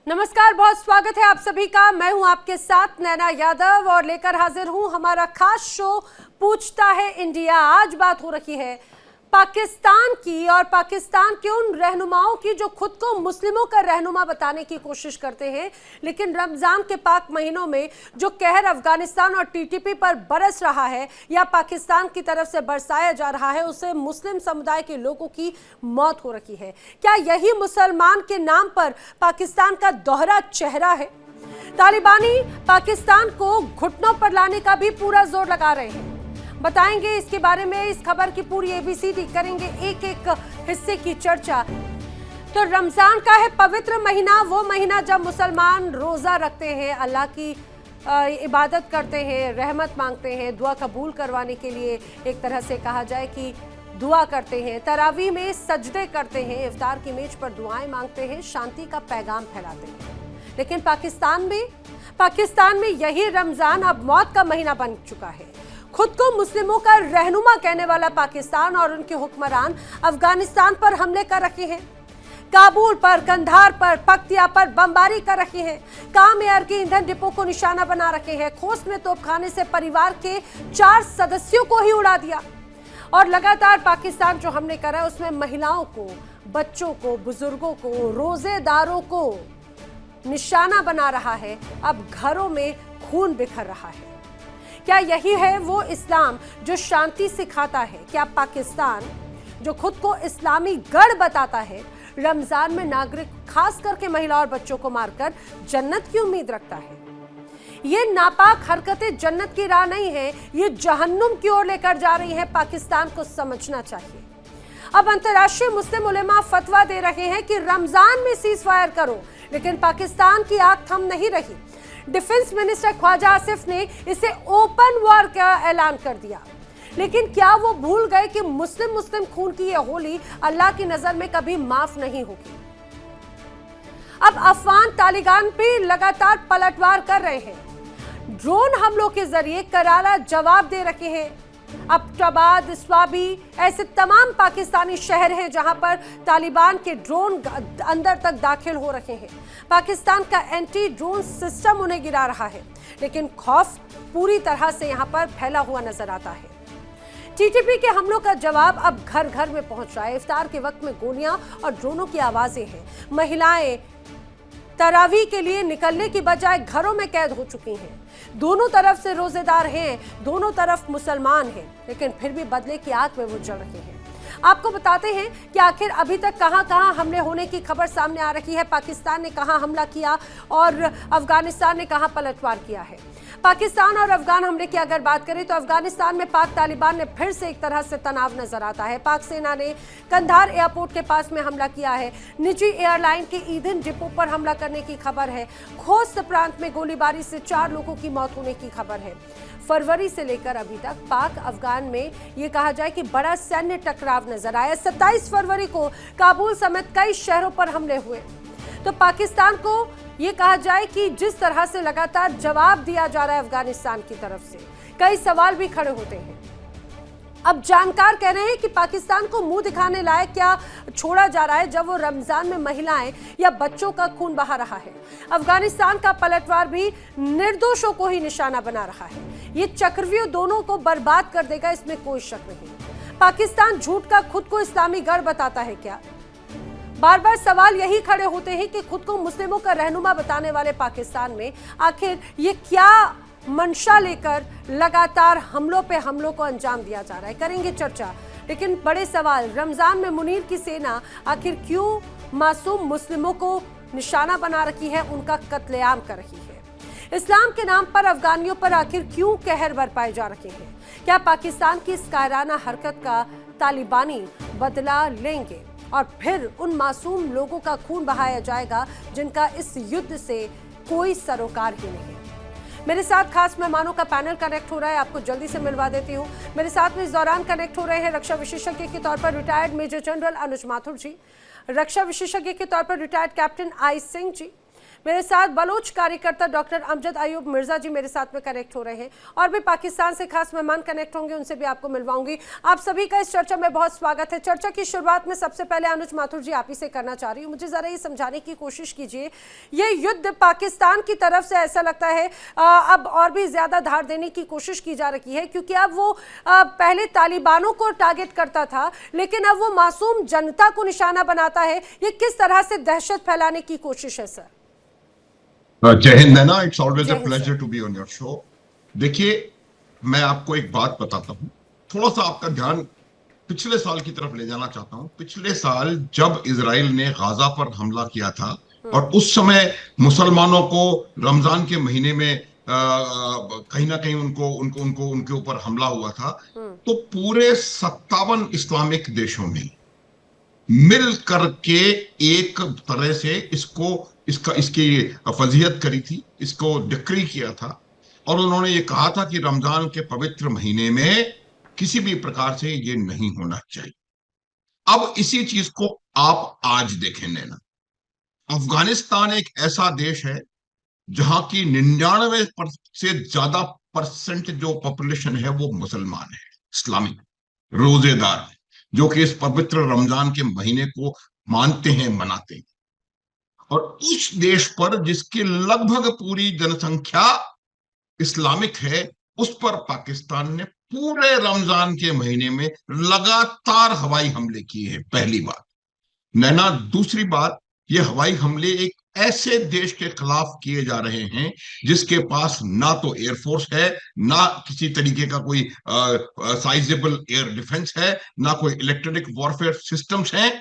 नमस्कार, बहुत स्वागत है आप सभी का। मैं हूं आपके साथ नैना यादव और लेकर हाजिर हूं हमारा खास शो पूछता है इंडिया। आज बात हो रही है पाकिस्तान की और पाकिस्तान के उन रहनुमाओं की जो खुद को मुस्लिमों का रहनुमा बताने की कोशिश करते हैं, लेकिन रमजान के पाक महीनों में जो कहर अफगानिस्तान और टीटीपी पर बरस रहा है या पाकिस्तान की तरफ से बरसाया जा रहा है, उससे मुस्लिम समुदाय के लोगों की मौत हो रही है। क्या यही मुसलमान के नाम पर पाकिस्तान का दोहरा चेहरा है? तालिबानी पाकिस्तान को घुटनों पर लाने का भी पूरा जोर लगा रहे हैं। बताएंगे इसके बारे में, इस खबर की पूरी एबीसीडी करेंगे, एक एक हिस्से की चर्चा। तो रमजान का है पवित्र महीना, वो महीना जब मुसलमान रोजा रखते हैं, अल्लाह की इबादत करते हैं, रहमत मांगते हैं, दुआ कबूल करवाने के लिए एक तरह से कहा जाए कि दुआ करते हैं, तरावी में सजदे करते हैं, इफ्तार की मेज पर दुआएं मांगते हैं, शांति का पैगाम फैलाते हैं। लेकिन पाकिस्तान में यही रमजान अब मौत का महीना बन चुका है। खुद को मुस्लिमों का रहनुमा कहने वाला पाकिस्तान और उनके हुक्मरान अफगानिस्तान पर हमले कर रहे हैं। काबुल पर, कंधार पर, पक्तिया पर बमबारी कर रहे हैं। काम एयर के ईंधन डिपो को निशाना बना रखे हैं। खोस्त में तोपखाने से परिवार के 4 सदस्यों को ही उड़ा दिया। और लगातार पाकिस्तान जो हमले कर रहा है उसमें महिलाओं को, बच्चों को, बुजुर्गों को, रोजेदारों को निशाना बना रहा है। अब घरों में खून बिखर रहा है। क्या यही है वो इस्लाम जो शांति सिखाता है? क्या पाकिस्तान जो खुद को इस्लामी गढ़ बताता है, रमजान में नागरिक खास करके महिला और बच्चों को मारकर जन्नत की उम्मीद रखता है? ये नापाक हरकतें जन्नत की राह नहीं है, ये जहन्नुम की ओर लेकर जा रही है। पाकिस्तान को समझना चाहिए। अब अंतर्राष्ट्रीय मुस्लिम उलेमा फतवा दे रहे हैं कि रमजान में सीज फायर करो, लेकिन पाकिस्तान की आंख थम नहीं रही। डिफेंस मिनिस्टर ख्वाजा आसिफ ने इसे ओपन वॉर का ऐलान कर दिया। लेकिन क्या वो भूल गए कि मुस्लिम खून की यह होली अल्लाह की नजर में कभी माफ नहीं होगी? अब अफगान तालिबान पे लगातार पलटवार कर रहे हैं। ड्रोन हमलों के जरिए करारा जवाब दे रहे हैं। अब्टाबाद, स्वाबी, ऐसे तमाम पाकिस्तानी शहर हैं जहां पर तालिबान के ड्रोन अंदर तक दाखिल हो रहे हैं। पाकिस्तान का एंटी ड्रोन सिस्टम उन्हें गिरा रहा है, लेकिन खौफ पूरी तरह से यहां पर फैला हुआ नजर आता है। टीटीपी के हमलों का जवाब अब घर घर में पहुंच रहा है। इफ्तार के वक्त में गोलियां और ड्रोनों की आवाजें हैं। महिलाएं तरावी के लिए निकलने की बजाय घरों में कैद हो चुकी हैं। दोनों तरफ से रोजेदार हैं, दोनों तरफ मुसलमान हैं, लेकिन फिर भी बदले की आग में वो जल रहे हैं। आपको बताते हैं कि आखिर अभी तक कहां-कहां हमले होने की खबर सामने आ रही है। पाकिस्तान ने कहां हमला किया और अफगानिस्तान ने कहां पलटवार किया है। पाकिस्तान और अफगान हमले की अगर बात करें तो अफगानिस्तान में पाक तालिबान ने फिर से एक तरह से तनाव नजर आता है। पाक सेना ने कंधार एयरपोर्ट के पास में हमला किया है। निजी एयरलाइन के ईंधन डिपो पर हमला करने की खबर है। खोस्त प्रांत में गोलीबारी से 4 लोगों की मौत होने की खबर है। फरवरी से लेकर अभी तक पाक अफगान में ये कहा जाए कि बड़ा सैन्य टकराव नजर आया। 27 फरवरी को काबुल समेत कई शहरों पर हमले हुए। तो पाकिस्तान को ये कहा जाए कि जिस तरह से लगातार जवाब दिया जा रहा है अफगानिस्तान की तरफ से, कई सवाल भी खड़े होते हैं। अब जानकार कह रहे हैं कि पाकिस्तान को मुंह दिखाने लायक क्या छोड़ा जा रहा है जब वो रमजान में महिलाएं या बच्चों का खून बहा रहा है। अफगानिस्तान का पलटवार भी निर्दोषों को ही निशाना बना रहा है। ये चक्रव्यूह दोनों को बर्बाद कर देगा, इसमें कोई शक नहीं। पाकिस्तान झूठ का खुद को इस्लामी गढ़ बताता है क्या? बार बार सवाल यही खड़े होते हैं कि खुद को मुस्लिमों का रहनुमा बताने वाले पाकिस्तान में आखिर ये क्या मंशा लेकर लगातार हमलों पे हमलों को अंजाम दिया जा रहा है। करेंगे चर्चा, लेकिन बड़े सवाल, रमजान में मुनीर की सेना आखिर क्यों मासूम मुस्लिमों को निशाना बना रही है, उनका कत्लेआम कर रही है? इस्लाम के नाम पर अफगानियों पर आखिर क्यों कहर बरपाए जा रहे हैं? क्या पाकिस्तान की इस कायराना हरकत का तालिबानी बदला लेंगे और फिर उन मासूम लोगों का खून बहाया जाएगा जिनका इस युद्ध से कोई सरोकार ही नहीं? मेरे साथ खास मेहमानों का पैनल कनेक्ट हो रहा है, आपको जल्दी से मिलवा देती हूँ। मेरे साथ में इस दौरान कनेक्ट हो रहे हैं रक्षा विशेषज्ञ के तौर पर रिटायर्ड मेजर जनरल अनुज माथुर जी, रक्षा विशेषज्ञ के तौर पर retired captain I Singh ji, मेरे साथ बलोच कार्यकर्ता डॉक्टर अमजद अयूब मिर्जा जी मेरे साथ में कनेक्ट हो रहे हैं और भी पाकिस्तान से खास मेहमान कनेक्ट होंगे, उनसे भी आपको मिलवाऊंगी। आप सभी का इस चर्चा में बहुत स्वागत है। चर्चा की शुरुआत में सबसे पहले अनुज माथुर जी आप ही से करना चाह रही हूँ। मुझे जरा ये समझाने की कोशिश कीजिए, ये युद्ध पाकिस्तान की तरफ से ऐसा लगता है अब और भी ज्यादा धार देने की कोशिश की जा रही है, क्योंकि अब वो पहले तालिबानों को टारगेट करता था लेकिन अब वो मासूम जनता को निशाना बनाता है। ये किस तरह से दहशत फैलाने की कोशिश है सर? जय Hind Naina, it's always a pleasure to be on your show. देखिए, मैं आपको एक बात बताता हूं, थोड़ा सा आपका ध्यान पिछले साल की तरफ ले जाना चाहता हूं। पिछले साल जब इजराइल ने गाजा पर हमला किया था और उस समय मुसलमानों को रमजान के महीने में कहीं ना कहीं उनको उनको उनको उनके ऊपर हमला हुआ था, तो पूरे 57 इस्लामिक देशों में मिल करके एक तरह से इसकी फजीहत करी थी, इसको डिक्री किया था और उन्होंने ये कहा था कि रमजान के पवित्र महीने में किसी भी प्रकार से ये नहीं होना चाहिए। अब इसी चीज को आप आज देखें नैना, अफगानिस्तान एक ऐसा देश है जहां की 99 से ज्यादा परसेंट जो पॉपुलेशन है वो मुसलमान है, इस्लामिक रोजेदार है, जो कि इस पवित्र रमजान के महीने को मानते हैं, मनाते हैं। और उस देश पर जिसकी लगभग पूरी जनसंख्या इस्लामिक है, उस पर पाकिस्तान ने पूरे रमजान के महीने में लगातार हवाई हमले किए हैं, पहली बात। नैना, दूसरी बात, ये हवाई हमले एक ऐसे देश के खिलाफ किए जा रहे हैं जिसके पास ना तो एयरफोर्स है, ना किसी तरीके का कोई साइजेबल एयर डिफेंस है, ना कोई इलेक्ट्रॉनिक वॉरफेयर सिस्टम्स हैं।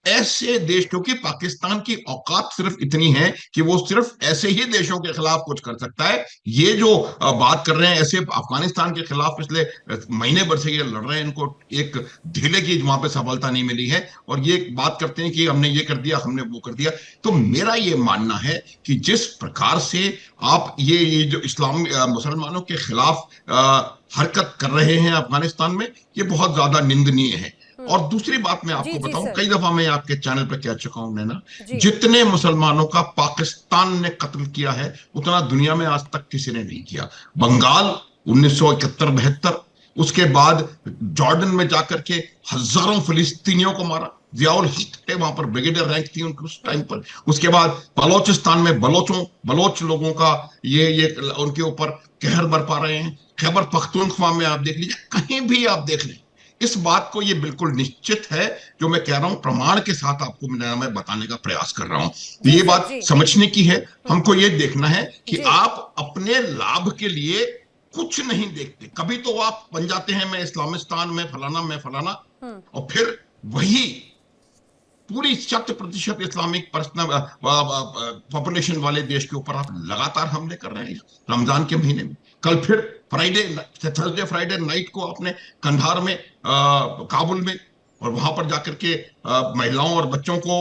ऐसे देश, क्योंकि पाकिस्तान की औकात सिर्फ इतनी है कि वो सिर्फ ऐसे ही देशों के खिलाफ कुछ कर सकता है। ये जो बात कर रहे हैं, ऐसे अफगानिस्तान के खिलाफ पिछले महीने भर से ये लड़ रहे हैं, इनको एक ढीले की वहां पे सफलता नहीं मिली है और ये बात करते हैं कि हमने ये कर दिया, हमने वो कर दिया। तो मेरा ये मानना है कि जिस प्रकार से आप ये जो मुसलमानों के खिलाफ हरकत कर रहे हैं अफगानिस्तान में, ये बहुत ज्यादा निंदनीय है। और दूसरी बात मैं आपको बताऊं, कई दफा मैं आपके चैनल पे कह चुका हूं नैना, जितने मुसलमानों का पाकिस्तान ने कत्ल किया है उतना दुनिया में आज तक किसी ने नहीं किया। बंगाल 1971-72, उसके बाद जॉर्डन में जाकर के हजारों फिलिस्तीनियों को मारा, जियाउल हक थे वहां पर, ब्रिगेडियर रैंक थी उनकी उस टाइम पर। उसके बाद बलोचिस्तान में बलोच लोगों का ये उनके ऊपर कहर बरपा रहे हैं। खैबर पख्तूनख्वा में आप देख लीजिए, कहीं भी आप देख लें, इस बात को ये बिल्कुल निश्चित है, जो मैं कह रहा हूं प्रमाण के साथ आपको मैं बताने का प्रयास कर रहा हूं। तो ये बात समझने की है, हमको ये देखना है कि आप अपने लाभ के लिए कुछ नहीं देखते। कभी तो आप बन जाते हैं मैं इस्लामिस्तान में फलाना, मैं फलाना, और फिर वही पूरी 100% इस्लामिक पॉपुलेशन वाले देश के ऊपर आप लगातार हमले कर रहे हैं रमजान के महीने में। कल फिर थर्सडे फ्राइडे नाइट को आपने कंधार में, काबुल में, और वहां पर जाकर के महिलाओं और बच्चों को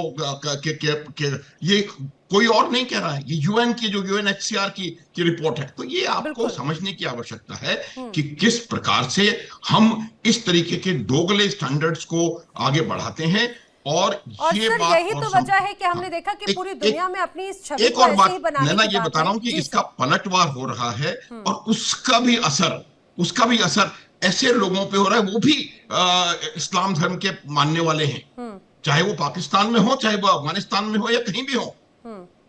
ये कोई और नहीं कह रहा है, ये यूएन की, जो यूएनएचसीआर की रिपोर्ट है। तो ये आपको समझने की आवश्यकता है कि किस प्रकार से हम इस तरीके के दोगले स्टैंडर्ड्स को आगे बढ़ाते हैं। और ये सर, बात यही तो वजह है कि हमने देखा कि पूरी दुनिया में अपनी इस छवि एक को और ऐसे बात ही बनाने नैना, की ये बात बता रहा हूं कि इसका पलटवार हो रहा है और उसका भी असर ऐसे लोगों पे हो रहा है, वो भी इस्लाम धर्म के मानने वाले हैं, चाहे वो पाकिस्तान में हो, चाहे वो अफगानिस्तान में हो, या कहीं भी हो,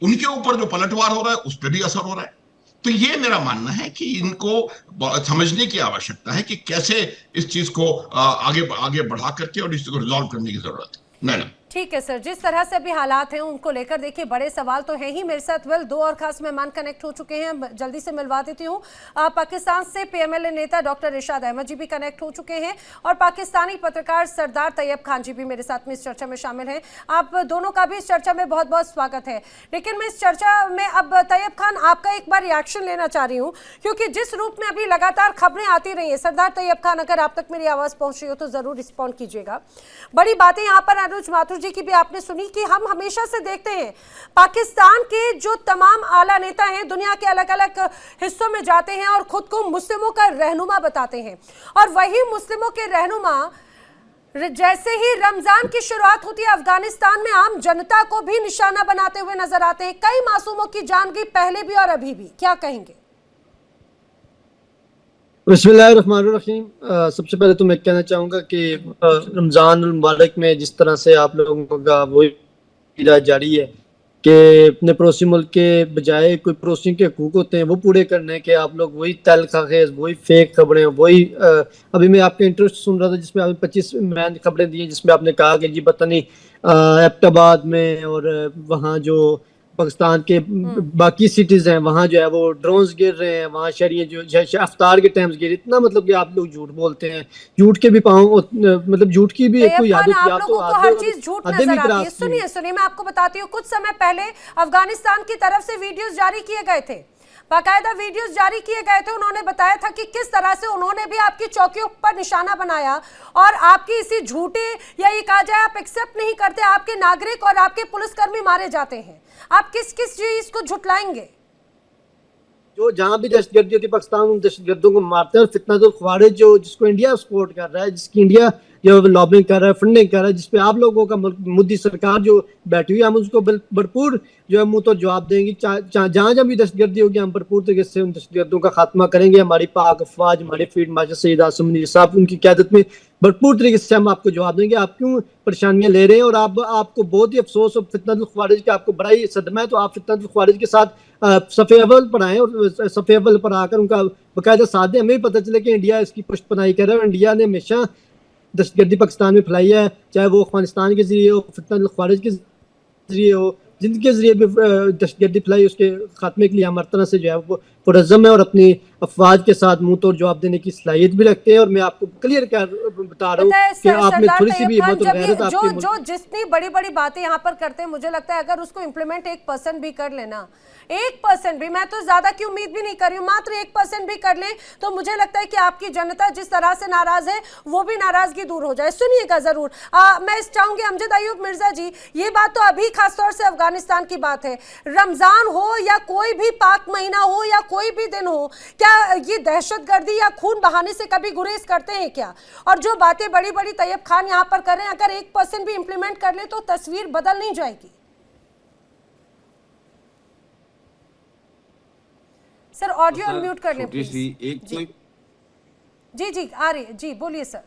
उनके ऊपर जो पलटवार हो रहा है उस पर भी असर हो रहा है। तो ये मेरा मानना है कि इनको समझने की आवश्यकता है कि कैसे इस चीज को आगे बढ़ा करके और इसको रिजॉल्व करने की जरूरत है। नहीं। ठीक है सर, जिस तरह से अभी हालात हैं उनको लेकर देखिए बड़े सवाल तो हैं ही। मेरे साथ दो और खास मेहमान कनेक्ट हो चुके हैं, जल्दी से मिलवा देती हूँ। पाकिस्तान से पीएमएलए नेता डॉक्टर इरशाद अहमद जी भी कनेक्ट हो चुके हैं और पाकिस्तानी पत्रकार सरदार तैयब खान जी भी मेरे साथ में इस चर्चा में शामिल हैं। आप दोनों का भी इस चर्चा में बहुत बहुत स्वागत है। लेकिन मैं इस चर्चा में अब तैयब खान आपका एक बार रिएक्शन लेना चाह रही हूँ, क्योंकि जिस रूप में अभी लगातार खबरें आती रही है। सरदार तैयब खान, अगर आप तक मेरी आवाज पहुंच रही हो तो जरूर रिस्पॉन्ड कीजिएगा। बड़ी बातें यहाँ पर अनुज माथुर जी की भी आपने सुनी कि हम हमेशा से देखते हैं पाकिस्तान के जो तमाम आला नेता हैं दुनिया के अलग अलग हिस्सों में जाते हैं और खुद को मुस्लिमों का रहनुमा बताते हैं, और वही मुस्लिमों के रहनुमा जैसे ही रमजान की शुरुआत होती है अफगानिस्तान में आम जनता को भी निशाना बनाते हुए नजर आते हैं। कई मासूमों की जान गई पहले भी और अभी भी, क्या कहेंगे? बिस्मिल्लाहिर्रहमानिर्रहीम। सबसे पहले तो मैं कहना चाहूँगा कि रमज़ान मुबारक में जिस तरह से आप लोगों का वही जारी है कि अपने पड़ोसी मुल्क के बजाय कोई पड़ोसी के हकूक़ होते हैं वो पूरे करने के, आप लोग वही तलख़ वही फेक खबरें वही अभी मैं आपके इंटरेस्ट सुन रहा था जिसमें आपने 25 मैन खबरें दी जिसमें आपने कहा कि जी पता नहीं एबटाबाद में और वहाँ जो पाकिस्तान के बाकी सिटीज हैं वहाँ जो है वो ड्रोन्स गिर रहे हैं, वहाँ शहरिये जो अफ्तार के टाइम्स गिर, इतना मतलब कि आप लोग झूठ बोलते हैं, झूठ के भी पाँव मतलब झूठ की भी कोई आदत आप लोगों को हर चीज झूठ नजर आती है। सुनिए सुनिए, मैं आपको बताती हूँ, कुछ समय पहले अफगानिस्तान की तरफ से वीडियोस जारी किए गए थे, बाकायदा वीडियोस जारी किए गए थे। उन्होंने बताया था कि किस तरह से उन्होंने भी आपकी चौकियों पर निशाना बनाया और आपकी इसी झूठे, या ये कहा जाए आप एक्सेप्ट नहीं करते, आपके नागरिक और आपके पुलिसकर्मी मारे जाते हैं। आप किस किस चीज को झुटलाएंगे? जो जहाँ भी दहशतगर्दी होती है पाकिस्तान उन दहशतगर्दों को मारते हैं, और फितनातुल ख्वारिज जो जिसको इंडिया सपोर्ट कर रहा है, जिसकी इंडिया जो लॉबिंग कर रहा है, फंडिंग कर रहा है, जिसपे आप लोगों का मोदी सरकार जो बैठी हुई है, हम उसको भरपूर जो है मुंह तो जवाब देंगे। जहाँ जहाँ भी दहशतगर्दी होगी हम भरपूर तरीके से उन दहशतगर्दों का खात्मा करेंगे। हमारी पाक अफवाज, हमारे फील्ड मार्शल सईद आसिम मुनीर साहब, उनकी क़यादत में भरपूर तरीके से हम आपको जवाब देंगे। आप क्यों परेशानियां ले रहे हैं? और आपको बहुत ही अफसोस और फितनतुल ख्वारिज का आपको बड़ा ही सदमा है, तो आप फितनतुल ख्वारिज के साथ सफ़े अव्वल पर आए और सफ़े अव्वल पर आकर उनका बाकायदा साथ दें। हमें भी पता चले कि इंडिया इसकी पुष्टपनाही कर रहा है। इंडिया ने हमेशा दहशतगर्दी पाकिस्तान में फैलाई है, चाहे वो अफगानिस्तान के जरिए हो, फितनतुल ख्वारिज के जरिए हो, जिनके जरिए भी दहशतगर्दी फैलाई, उसके खात्मे के लिए हम हर तरह से जो है वो पुरज़्ज़म है और अपनी अफवाज के साथ मुंह तोड़ जवाब देने की सलाहियत भी रखते हैं। और मैं आपको क्लियर बता रहा हूँ कि आप में थोड़ी सी भी हिम्मत और गैरत आपके जो जितनी बड़ी बड़ी बातें यहाँ पर करते हैं, मुझे लगता है अगर उसको इम्प्लीमेंट 1% भी कर लेना, 1% भी, मैं तो ज्यादा की उम्मीद भी नहीं कर रही हूँ, मात्र 1% भी कर लें तो मुझे लगता है कि आपकी जनता जिस तरह से नाराज है वो भी नाराजगी दूर हो जाए। सुनिएगा जरूर, मैं चाहूंगी अमजद अयूब मिर्जा जी, ये बात तो अभी खासतौर से अफगानिस्तान की बात है, रमजान हो या कोई भी पाक महीना हो या कोई भी दिन हो, क्या ये दहशतगर्दी या खून बहाने से कभी गुरेज करते हैं क्या? और जो बातें बड़ी बड़ी तैयब खान यहाँ पर करें, अगर 1% भी इंप्लीमेंट कर ले तो तस्वीर बदल नहीं जाएगी। सर ऑडियो अनम्यूट कर लें प्लीज। जी जी आ रही है, जी बोलिए सर।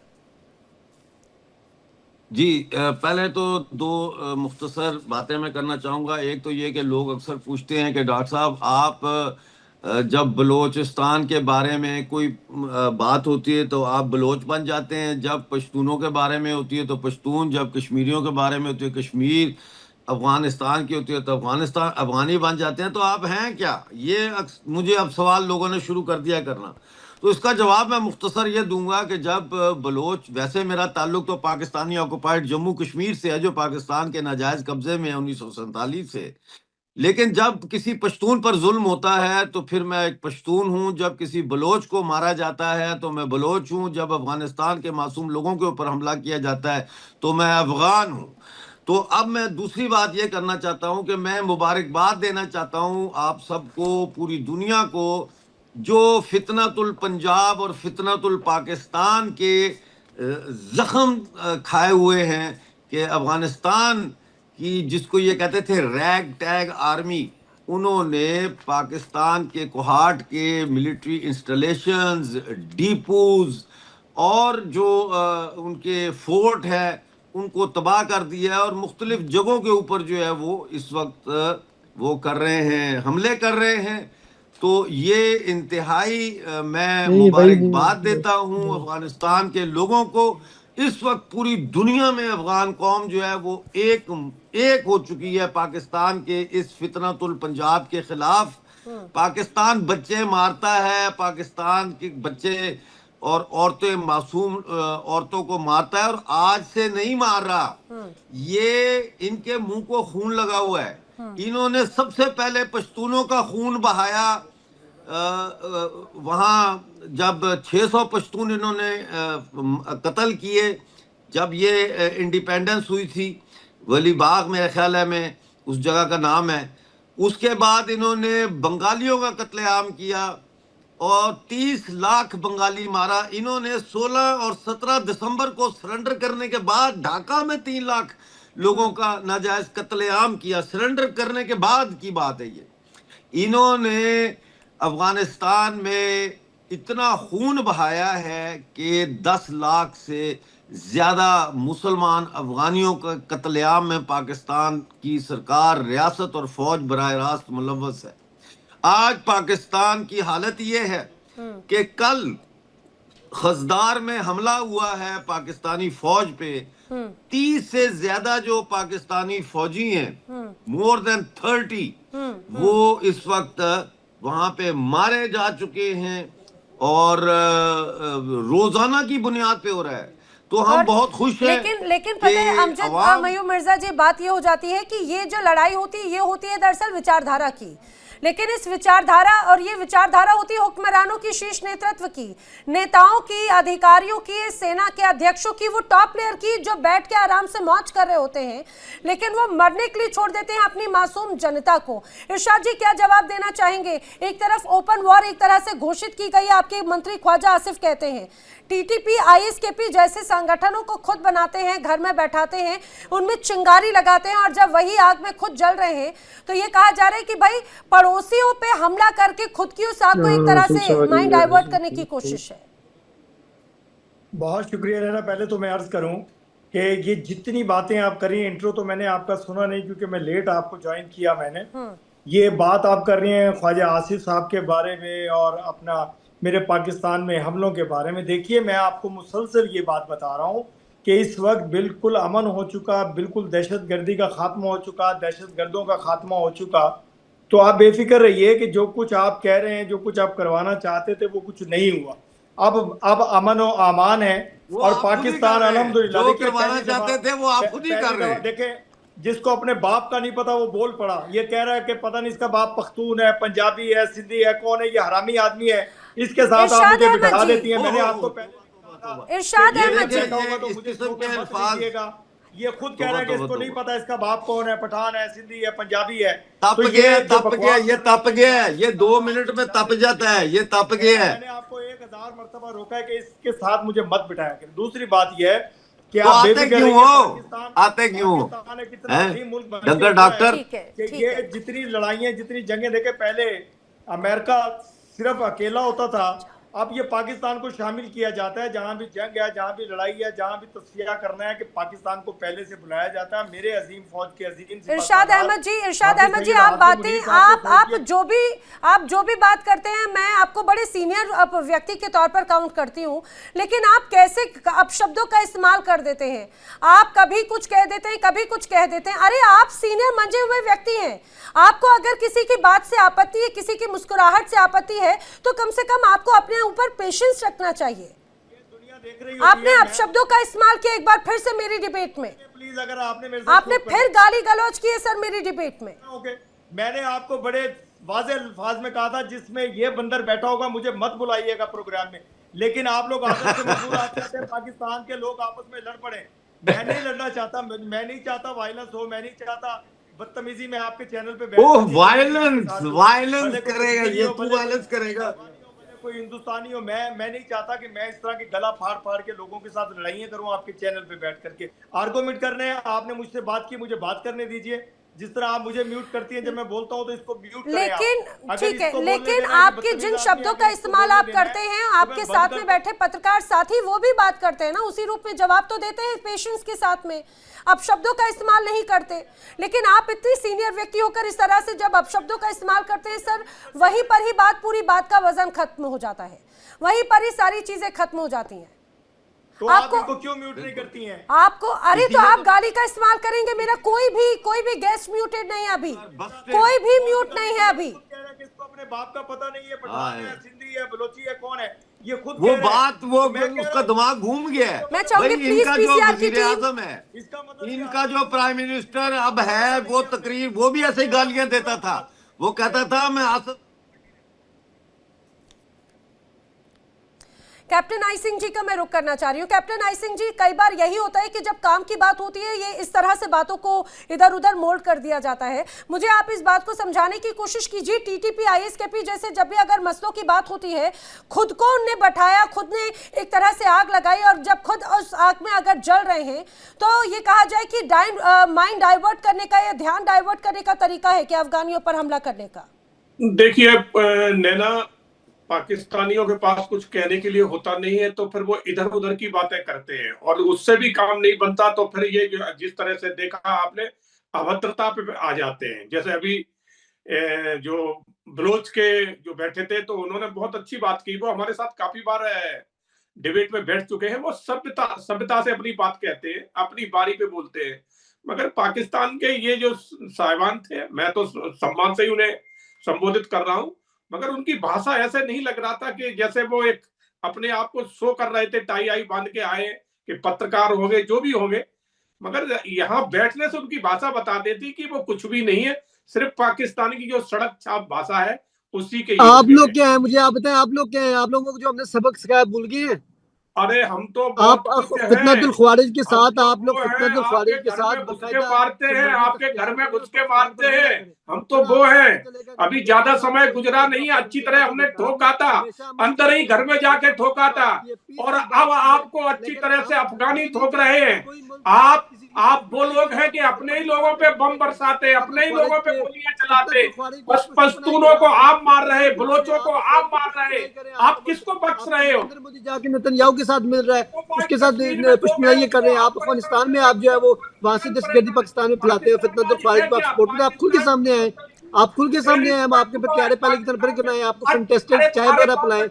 जी पहले तो दो मुख्तसर बातें मैं करना चाहूँगा। एक तो ये कि लोग अक्सर पूछते हैं कि डॉक्टर साहब आप जब बलोचिस्तान के बारे में कोई बात होती है तो आप बलोच बन जाते हैं, जब पश्तूनों के बारे में होती है तो पश्तून, जब कश्मीरियों के बारे में होती है कश्मीर, अफगानिस्तान की होती है तो अफगानिस्तान अफगानी बन जाते हैं। तो आप हैं क्या? ये मुझे अब सवाल लोगों ने शुरू कर दिया करना। तो इसका जवाब मैं मुख्तसर ये दूंगा कि जब बलोच, वैसे मेरा ताल्लुक तो पाकिस्तानी ऑक्युपाइड जम्मू कश्मीर से है जो पाकिस्तान के नाजायज़ कब्जे में है 1947 से, लेकिन जब किसी पश्तून पर जुल्म होता है तो फिर मैं एक पश्तून हूँ, जब किसी बलोच को मारा जाता है तो मैं बलोच हूँ, जब अफगानिस्तान के मासूम लोगों के ऊपर हमला किया जाता है तो मैं अफगान हूँ। तो अब मैं दूसरी बात ये करना चाहता हूँ कि मैं मुबारकबाद देना चाहता हूँ आप सबको, पूरी दुनिया को, जो फितनतुल पंजाब और फितनतुल पाकिस्तान के जख्म खाए हुए हैं कि अफगानिस्तान की, जिसको ये कहते थे रैग टैग आर्मी, उन्होंने पाकिस्तान के कोहाट के मिलिट्री इंस्टॉलेशंस, डिपोज और जो उनके फोर्ट है उनको तबाह कर दिया है और मुख्तलिफ जगहों के ऊपर जो है वो इस वक्त वो कर रहे हैं, हमले कर रहे हैं। तो ये इंतहाई मैं मुबारकबाद देता हूँ अफगानिस्तान के लोगों को। इस वक्त पूरी दुनिया में अफगान कौम जो है वो एक हो चुकी है पाकिस्तान के इस फितनतुल पंजाब के खिलाफ। पाकिस्तान बच्चे मारता है, पाकिस्तान के बच्चे और औरतें, मासूम औरतों को मारता है, और आज से नहीं मार रहा, ये इनके मुंह को खून लगा हुआ है। इन्होंने सबसे पहले पश्तूनों का खून बहाया। वहाँ जब 600 पश्तून इन्होंने कत्ल किए, जब ये इंडिपेंडेंस हुई थी, वली बाग मेरे ख्याल है में उस जगह का नाम है। उसके बाद इन्होंने बंगालियों का कत्लेआम किया, और 30 लाख बंगाली मारा। इन्होंने 16 और 17 दिसंबर को सरेंडर करने के बाद ढाका में 3 लाख लोगों का नाजायज कत्लेआम किया। सरेंडर करने के बाद की बात है ये। इन्होंने अफगानिस्तान में इतना खून बहाया है कि 10 लाख से ज्यादा मुसलमान अफगानियों का कत्लेआम में पाकिस्तान की सरकार, रियासत और फौज बराह रास्त मुलव्वस है। आज पाकिस्तान की हालत यह है कि कल खजदार में हमला हुआ है पाकिस्तानी फौज पे। 30 से ज्यादा जो पाकिस्तानी फौजी हैं, मोर देन 30, वो इस वक्त वहां पे मारे जा चुके हैं और रोजाना की बुनियाद पे हो रहा है। तो हम बहुत खुश हैं। लेकिन पता है अमजद मयूम मिर्जा जी, बात ये हो जाती है कि ये जो लड़ाई होती है ये होती है दरअसल विचारधारा की, लेकिन इस विचारधारा, और ये विचारधारा होती है हुक्मरानों की, शीर्ष नेतृत्व की, नेताओं की, अधिकारियों की, सेना के अध्यक्षों की, वो टॉप लेयर की, जो बैठ के आराम से मौज कर रहे होते हैं, लेकिन वो मरने के लिए छोड़ देते हैं अपनी मासूम जनता को। इरशाद जी, क्या जवाब देना चाहेंगे? एक तरफ ओपन वॉर एक तरह से घोषित की गई, आपके मंत्री ख्वाजा आसिफ कहते हैं टीटीपी आईएसकेपी जैसे संगठनों को खुद बनाते हैं, घर में बैठाते हैं, उनमें चिंगारी लगाते हैं, और जब वही आग में खुद जल रहे हैं तो ये कहा जा रहा है कि भाई पड़ोसियों पे हमला करके खुद की उस आग को एक तरह से माइंड डाइवर्ट करने की कोशिश है। बहुत शुक्रिया रहना। पहले तो मैं अर्ज करूं कि ये जितनी बातें आप करी, इंट्रो तो मैंने आपका सुना नहीं क्योंकि मैं लेट आपको ज्वाइन किया मैंने। ये बात आप कर रही हैं ख्वाजा आसिफ साहब के बारे में और अपना मेरे पाकिस्तान में हमलों के बारे में। देखिए, मैं आपको मुसलसल ये बात बता रहा हूँ कि इस वक्त बिल्कुल अमन हो चुका, बिल्कुल दहशतगर्दी का खात्मा हो चुका, दहशतगर्दों का खात्मा हो चुका। तो आप बेफिक्र रहिए कि जो कुछ आप कह रहे हैं, जो कुछ आप करवाना चाहते थे, वो कुछ नहीं हुआ। अब अमन और अमान है और पाकिस्तान अल्हम्दुलिल्लाह जो करवाना चाहते थे वो आप खुद ही कर रहे हैं। देखें, जिसको अपने बाप का नहीं पता वो बोल पड़ा, ये कह रहा है कि पता नहीं इसका बाप पख्तून है, पंजाबी है, सिंधी है, कौन है, ये हरामी आदमी है, इसके साथ आप मुझे बिठा देती हैं। मैंने आपको पहले इरशाद अहमद जी, तो मुझे दीजिएगा। ये खुद कह रहा है कि इसको नहीं पता इसका बाप कौन है, पठान है, सिंधी है, पंजाबी है। तप गया, ये तप गया, ये 2 मिनट में तप जाता है, ये तप गया है। मैंने आपको 1000 मर्तबा रोका है कि इसके साथ मुझे मत बिठाया करें। दूसरी बात यह है कि तो आप आते क्यों हो, आते क्यों डंगर डॉक्टर? ये जितनी लड़ाइयाँ, जितनी जंगें देखे, पहले अमेरिका सिर्फ अकेला होता था, अब ये पाकिस्तान को शामिल किया जाता है। जहां भी जंग है, जहां भी लड़ाई है, जहां भी तस्वीर करना है कि पाकिस्तान को पहले से बुलाया जाता है। मेरे अजीम फौज के अजीम इरशाद अहमद जी, आप बातें, आप जो भी बात करते हैं, मैं आपको बड़े सीनियर व्यक्ति के तौर पर काउंट करती हूँ, लेकिन आप कैसे अपशब्दों का इस्तेमाल कर देते हैं? आप कभी कुछ कह देते हैं, कभी कुछ कह देते हैं। अरे आप सीनियर मंजे हुए व्यक्ति हैं, आपको अगर किसी की बात से आपत्ति है, किसी की मुस्कुराहट से आपत्ति है, तो कम से कम आपको अपने ऊपर पेशेंस रखना चाहिए। आपने अपशब्दों का इस्तेमाल किया एक बार फिर से मेरी डिबेट में। प्लीज, अगर आपने फिर गाली गलौज किए सर मेरी डिबेट में। मैंने आपको बड़े वाज़े अल्फाज में कहा था, जिसमें ये बंदर बैठा होगा मुझे मत बुलाइएगा प्रोग्राम में, लेकिन आप लोग आदत से मजबूर आते हैं, पाकिस्तान के लोग आपस में लड़ पड़े। मैं नहीं लड़ना चाहता, मैं नहीं चाहता वायलेंस हो, मैं नहीं चाहता बदतमीजी में आपके चैनल पे वायलेंस करेगा, ये तू वायलेंस करेगा। कोई हिंदुस्तानी हो, मैं नहीं चाहता कि मैं इस तरह की गला फाड़ फाड़ के लोगों के साथ लड़ाइयां करूं आपके चैनल पे बैठ करके। आर्गुमेंट करने हैं, आपने मुझसे बात की, मुझे बात करने दीजिए। जिस तरह आप मुझे म्यूट करती हैं जब मैं बोलता हूं, तो इसको म्यूट करें। लेकिन ठीक है, लेकिन आपके जिन शब्दों का इस्तेमाल आप करते हैं, आपके साथ में बैठे पत्रकार साथी वो भी बात करते हैं ना, उसी रूप में जवाब तो देते हैं पेशेंस के साथ में। अब शब्दों का इस्तेमाल नहीं करते, लेकिन आप इतनी सीनियर व्यक्ति होकर इस तरह से जब अपशब्दों का इस्तेमाल करते हैं सर, वहीं पर ही पूरी बात का वजन खत्म हो जाता है, वहीं पर ही सारी चीजें खत्म हो जाती हैं। तो आपको आप क्यों म्यूट नहीं करती हैं? आपको, अरे तो आप गाली का इस्तेमाल करेंगे, मेरा कोई भी गेस्ट म्यूटेड नहीं है अभी, कोई भी म्यूट नहीं है अभी। किसको अपने बाप का पता नहीं है, पठान है, सिंधी है, बलोची है, कौन है, ये खुद वो बात, वो उसका दिमाग घूम गया है। मैं चाहूंगी प्लीज पीसीआर की टीम, इनका जो प्राइम मिनिस्टर अब है, वो तकरीर, वो भी ऐसे गालियां देता था। वो कहता था मैं कैप्टन आई सिंह जी का मैं रुख करना चाह रही हूँ। कैप्टन आई सिंह जी, कई बार यही होता है कि जब काम की बात होती है ये इस तरह से बातों को इधर उधर मोल्ड कर दिया जाता है। मुझे आप इस बात को समझाने की कोशिश कीजिए। टीटीपी आईएसकेपी जैसे जब भी अगर मसलों की बात होती है, खुद को उनने बैठाया, खुद ने एक तरह से आग लगाई, और जब खुद उस आग में अगर जल रहे हैं तो ये कहा जाए कि माइंड डाइवर्ट करने का या ध्यान डाइवर्ट करने का तरीका है कि अफगानियों पर हमला करने का। देखिए नैना, पाकिस्तानियों के पास कुछ कहने के लिए होता नहीं है तो फिर वो इधर उधर की बातें करते हैं और उससे भी काम नहीं बनता। तो फिर ये जिस तरह से देखा आपने, अभद्रता पे आ जाते हैं। जैसे अभी जो बलोच के जो बैठे थे तो उन्होंने बहुत अच्छी बात की। वो हमारे साथ काफी बार डिबेट में बैठ चुके हैं। वो सभ्यता से अपनी बात कहते हैं, अपनी बारी पे बोलते हैं। मगर पाकिस्तान के ये जो साहिबान थे, मैं तो सम्मान से ही उन्हें संबोधित कर रहा हूं, मगर उनकी भाषा ऐसे नहीं लग रहा था कि जैसे वो एक अपने आप को शो कर रहे थे, टाई आई बांध के आए कि पत्रकार हो गए, जो भी हो गए। मगर यहाँ बैठने से उनकी भाषा बता देती कि वो कुछ भी नहीं है, सिर्फ पाकिस्तान की जो सड़क छाप भाषा है उसी के। आप लोग क्या है, मुझे आप बताएं, आप लोग क्या है? आप लोगों को जो हमने सबक सिखाया भूल गए हैं? अरे हम तो आप फितनतुल ख्वारिज के साथ, आप लोग फितनतुल ख्वारिज के साथ मारते हैं, आपके घर में घुस के मारते हैं। हम तो वो हैं, अभी ज्यादा समय गुजरा नहीं है, अच्छी तरह हमने ठोका था, अंदर ही घर में जाके ठोका था, और अब आपको अच्छी तरह से अफगानी ठोक रहे हैं। आप वो लोग हैं कि अपने ही लोगों पे बम बरसाते, अपने ही लोगों पे गोलियां चलाते, पश्तूनों को आप मार रहे, बलोचों को आप मार रहे। आप किसको बख्श रहे हो? मोदी जाके नेतन्याहू के साथ मिल रहा है, उसके साथ पुष्टियां कर रहे हैं। आप अफगानिस्तान में आप जो है वो वहां से दहशतगर्दी पाकिस्तान में फैलाते हो, फितनतुल ख्वारिज को आप सपोर्ट करते हैं। आप खुल के सामने आए, आप खुल के सामने आए, हम आपके प्यारे पहले की तरफ बनाए, आपको फैंटास्टिक चाय वगैरह पिलाएं।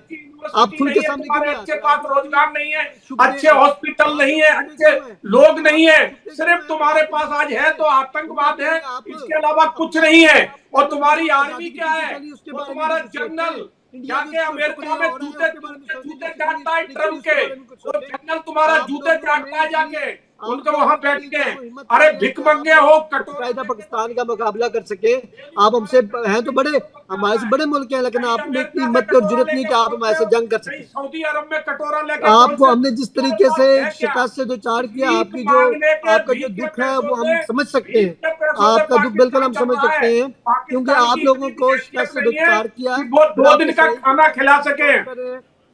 आप खुल के सामने क्यों नहीं? अच्छे पास रोजगार नहीं है, अच्छे हॉस्पिटल नहीं है, अच्छे लोग नहीं है, सिर्फ तुम्हारे पास आज है तो आतंकवाद है, इसके अलावा कुछ नहीं है। और तुम्हारी आर्मी क्या है? वो तुम्हारा जनरल जाके अमेरिका में जूते चाटता है ट्रम्प के, वो जनरल तुम्हारा जूते चाटता है जाके उनको वहां बैठ के। अरे भिख मंगे हो, कायदा पाकिस्तान का मुकाबला कर सके। आप हमसे हैं तो बड़े, हमारे से बड़े मुल्क हैं, लेकिन आप में इतनी हिम्मत और जरूरत नहीं कि आप हमारे से जंग कर सके। सऊदी अरब में कटोरा लेके आपको हमने जिस तरीके से शिकस्त से दो चार किया, आपका जो दुख है वो हम समझ सकते हैं। आपका दुख बिल्कुल हम समझ सकते हैं, क्योंकि आप लोगों को शिकस्त से दो चार किया, वो 2 दिन का खाना खिला सके।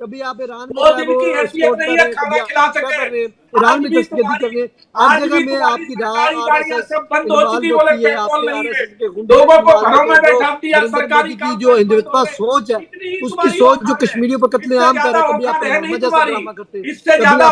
कभी आप ईरान में 2 दिन की हैसियत नहीं है खाना खिला सके। ईरान में दहशतगर्दी कर रहे हैं, हर जगह में आपकी बंद हो चुकी, बोले पेट्रोल नहीं है, लोगों को घरों में बैठा दिया। सरकारी की जो हिंदुत्व सोच है, उसकी सोच जो कश्मीरियों पर कत्लेआम कर रहे हैं, कभी आप इससे ज्यादा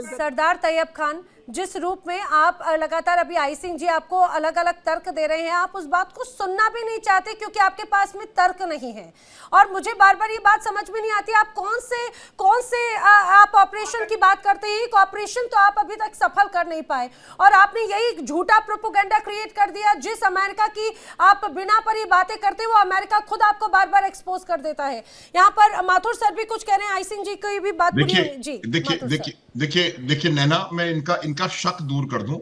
सरदार तैयब खान, जिस रूप में आप लगातार अभी आई सिंह जी आपको अलग अलग तर्क दे रहे हैं, आप उस बात को सुनना भी नहीं चाहते क्योंकि आपके पास में तर्क नहीं है। और मुझे बार बार ये बात समझ में नहीं आती, आप कौन से आप ऑपरेशन की बात करते हैं। एक ऑपरेशन तो आप अभी तक सफल कर नहीं पाए, और आपने यही झूठा प्रोपेगेंडा क्रिएट कर दिया। जिस अमेरिका की आप बिना पर ये बातें करते, वो अमेरिका खुद आपको बार बार एक्सपोज कर देता है। यहाँ पर माथुर सर भी कुछ कह रहे हैं, आई सिंह जी की भी बात। देखिए नैना, मैं इनका शक दूर कर दूं।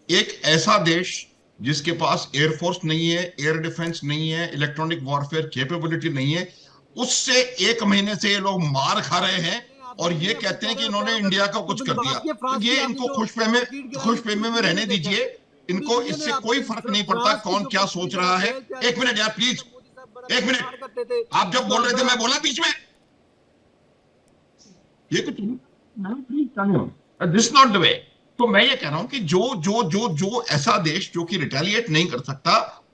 एक ऐसा देश जिसके पास एयरफोर्स नहीं है, एयर डिफेंस नहीं है, इलेक्ट्रॉनिक वॉरफेयर कैपेबिलिटी नहीं है, उससे 1 महीने से ये लोग मार खा रहे हैं और ये कहते हैं कि इन्होंने इंडिया का कुछ कर दिया। तो ये इनको खुशफहमी में रहने दीजिए। इनको इससे कोई फर्क नहीं पड़ता कौन क्या सोच रहा है। 1 मिनट यार प्लीज, 1 मिनट। आप जब बोल रहे थे मैं बोला बीच में? ये कुछ दिस नॉट द वे। तो मैं ये कह रहा हूं कि जो ऐसा देश जो कि रिटेलिएट नहीं कर सकता,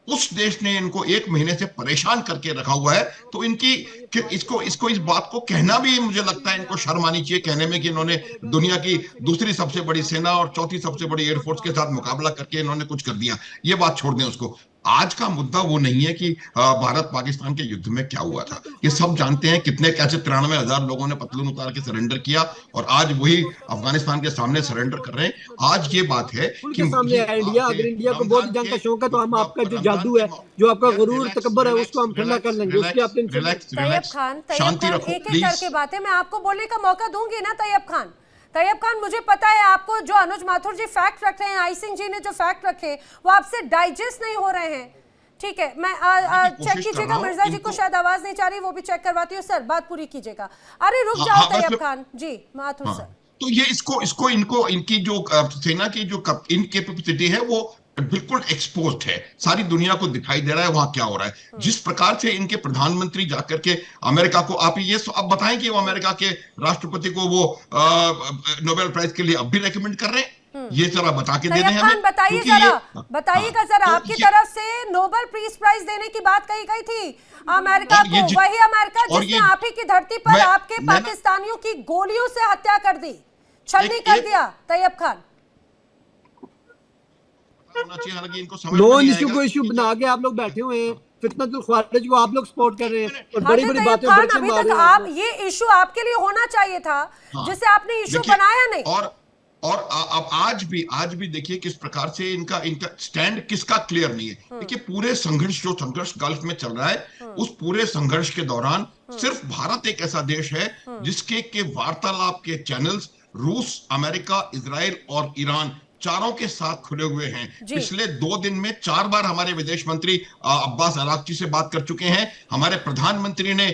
उस देश ने इनको 1 महीने से परेशान करके रखा हुआ है। तो इसको इस बात को कहना भी मुझे लगता है इनको शर्म आनी चाहिए कहने में कि इन्होंने दुनिया की दूसरी सबसे बड़ी सेना और चौथी सबसे बड़ी एयरफोर्स के साथ मुकाबला करके इन्होंने कुछ कर दिया। ये बात छोड़ दें उसको। आज का मुद्दा वो नहीं है कि भारत पाकिस्तान के युद्ध में क्या हुआ था। ये सब जानते हैं कितने कैसे 93,000 लोगों ने पतलून उतार के सरेंडर किया और आज वही अफगानिस्तान के सामने सरेंडर कर रहे हैं। आज ये बात है कि सामने इंडिया, अगर इंडिया को बहुत जंग का शौक है तो हम आपका जो जादू है, जो आपका गुरूर तकब्बर है, उसको हम ठंडा कर लेंगे। उसकी आप शांति रखो प्लीज। करके बातें मैं आपको बोलने का मौका दूंगी ना। तैयब खान, मुझे पता है आपको जो अनुज माथुर जी फैक्ट रख रहे हैं, आई सिंह जी ने जो फैक्ट रखे वो आपसे डाइजेस्ट नहीं हो रहे हैं, ठीक है, मैं की चेक कोशिश कर कीजिएगा, रहा हूं, मिर्जा जी को इनको- शायद आवाज नहीं जा रही, वो भी चेक करवाती हूँ। सर बात पूरी कीजिएगा। अरे रुक हाँ, जाओ हाँ, तैयब मतलब- खान जी, माथुर हाँ, सर। तो ये इसको इनको इनकी जो सेना की जो इनकेपेसिटी है वो बिल्कुल एक्सपोज्ड है, सारी दुनिया को दिखाई दे रहा है वहां क्या हो रहा है। जिस प्रकार से इनके प्रधानमंत्री जाकर के अमेरिका को, आप बताएं कि वो अमेरिका के राष्ट्रपति को वो नोबेल प्राइज के लिए अब भी रेकमेंड कर रहे हैं, ये जरा बता के दे दें तैयब हमें, खान बताइए क्योंकि जरा, बताइएगा जरा, तो आपकी ये- तरफ से नोबेल पीस प्राइज देने की बात कही गई थी अमेरिका और ये को, वही अमेरिका और जिसने ये- आप ही की धरती पर मैं- आपके मैं ना- पाकिस्तानियों की गोलियों से हत्या कर दी, छलनी कर दिया। तैयब खान, होना चाहिए, हालांकि इनको समझ में नॉन नहीं इशू आएगा को इशू कि- बना के आप लोग बैठे हुए हैं, फितनतुल ख्वारिज को आप लोग सपोर्ट कर रहे हैं और बड़ी हाँ, बड़ी तैयब बातें खान, बड़के अभी मार तक रहे हैं आप आप लोग। ये इशू आपके लिए होना चाहिए था, हाँ, जिसे आपने इशू देखिए, बनाया नहीं। और अब आज भी देखिए किस प्रकार से इनका इनका स्टैंड किसका क्लियर नहीं है। देखिए पूरे संघर्ष गल्फ में चल रहा है, उस पूरे संघर्ष के दौरान सिर्फ भारत एक ऐसा देश है जिसके के वार्तालाप के चैनल्स रूस, अमेरिका, इजराइल और ईरान चारों के साथ खुले हुए हैं। पिछले 2 दिन में 4 बार हमारे विदेश मंत्री अब्बास अरागची से बात कर चुके हैं। हमारे प्रधानमंत्री ने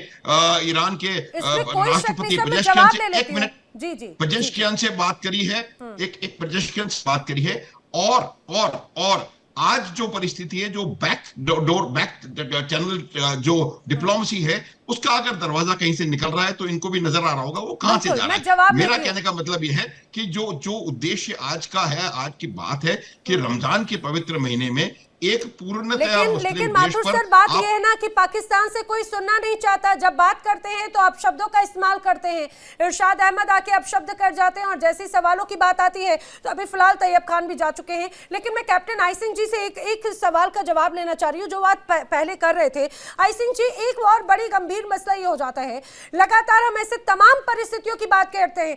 ईरान के इसमें कोई शक नहीं राष्ट्रपति सर, मैं पेजेश्कियान जवाब से ले 1 लेती हूँ। मिनट जी जी, पेजेश्कियान से बात करी है, एक पेजेश्कियान से बात करी है। और आज जो परिस्थिति है, जो बैक चैनल जो डिप्लोमेसी है, उसका अगर दरवाजा कहीं से निकल रहा है तो इनको भी नजर आ रहा होगा वो कहां से बिल्कुल, जा रहा मैं जवाब है। मेरा देती हूँ। कहने का मतलब यह है कि जो उद्देश्य आज का है, आज की बात है कि रमजान के पवित्र महीने में एक पूर्णतया मुस्लिम लेकिन देश माथुर पर सर, बात आप- यह है ना कि पाकिस्तान से कोई सुनना नहीं चाहता। जब बात करते हैं तो आप शब्दों का इस्तेमाल करते हैं, इरशाद अहमद आके अब शब्द कर जाते हैं, और जैसी सवालों की बात आती है तो अभी फिलहाल तैयब खान भी जा चुके हैं। लेकिन मैं कैप्टन आई सिंह जी से एक सवाल का जवाब लेना चाह रही हूँ, जो बात पहले कर रहे थे। आई सिंह जी, एक और बड़ी गंभीर मसला ये हो जाता है, लगातार हम ऐसे तमाम परिस्थितियों की बात करते हैं,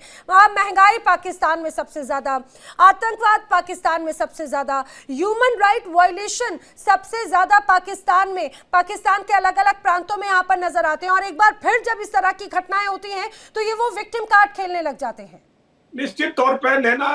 महंगाई पाकिस्तान में सबसे ज्यादा, आतंकवाद पाकिस्तान में सबसे ज्यादा, ह्यूमन राइट वायलेशन सबसे ज्यादा पाकिस्तान में, पाकिस्तान के अलग अलग प्रांतों में यहां पर नजर आते हैं। और एक बार फिर जब इस तरह की घटनाएं होती हैं तो ये वो विक्टिम कार्ड खेलने लग जाते हैं। निश्चित तौर पर नैना,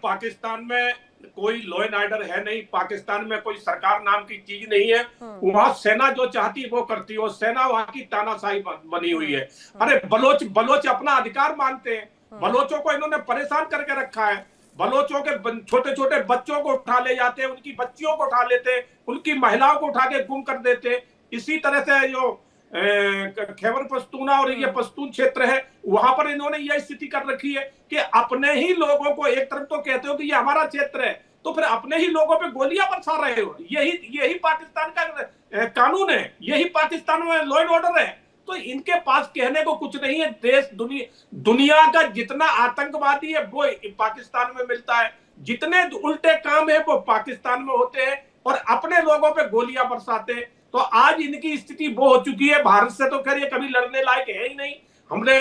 पाकिस्तान में कोई लॉ एंड ऑर्डर है नहीं, पाकिस्तान में कोई सरकार नाम की चीज नहीं है। वहां सेना जो चाहती है वो करती है, और सेना वहां की तानाशाही बनी हुई है। अरे बलोच अपना अधिकार मानते हैं, बलोचों को इन्होंने परेशान करके रखा है। बलोचों के छोटे छोटे बच्चों को उठा ले जाते हैं, उनकी बच्चियों को उठा लेते, उनकी महिलाओं को उठा के गुम कर देते। इसी तरह से जो खैबर पख्तूनख्वा और ये पश्तून क्षेत्र है, वहां पर इन्होंने यह स्थिति कर रखी है कि अपने ही लोगों को, एक तरफ तो कहते हो कि ये हमारा क्षेत्र है, तो फिर अपने ही लोगों पे गोलियां बरसा रहे हो। यही पाकिस्तान का कानून है, यही पाकिस्तान में लॉ एंड ऑर्डर है। तो इनके पास कहने को कुछ नहीं है। देश दुनिया का जितना आतंकवादी है वो पाकिस्तान में मिलता है, जितने उल्टे काम है वो पाकिस्तान में होते हैं, और अपने लोगों पे गोलियां बरसाते हैं। तो आज इनकी स्थिति वो हो चुकी है, भारत से तो खैर ये कभी लड़ने लायक है ही नहीं। हमने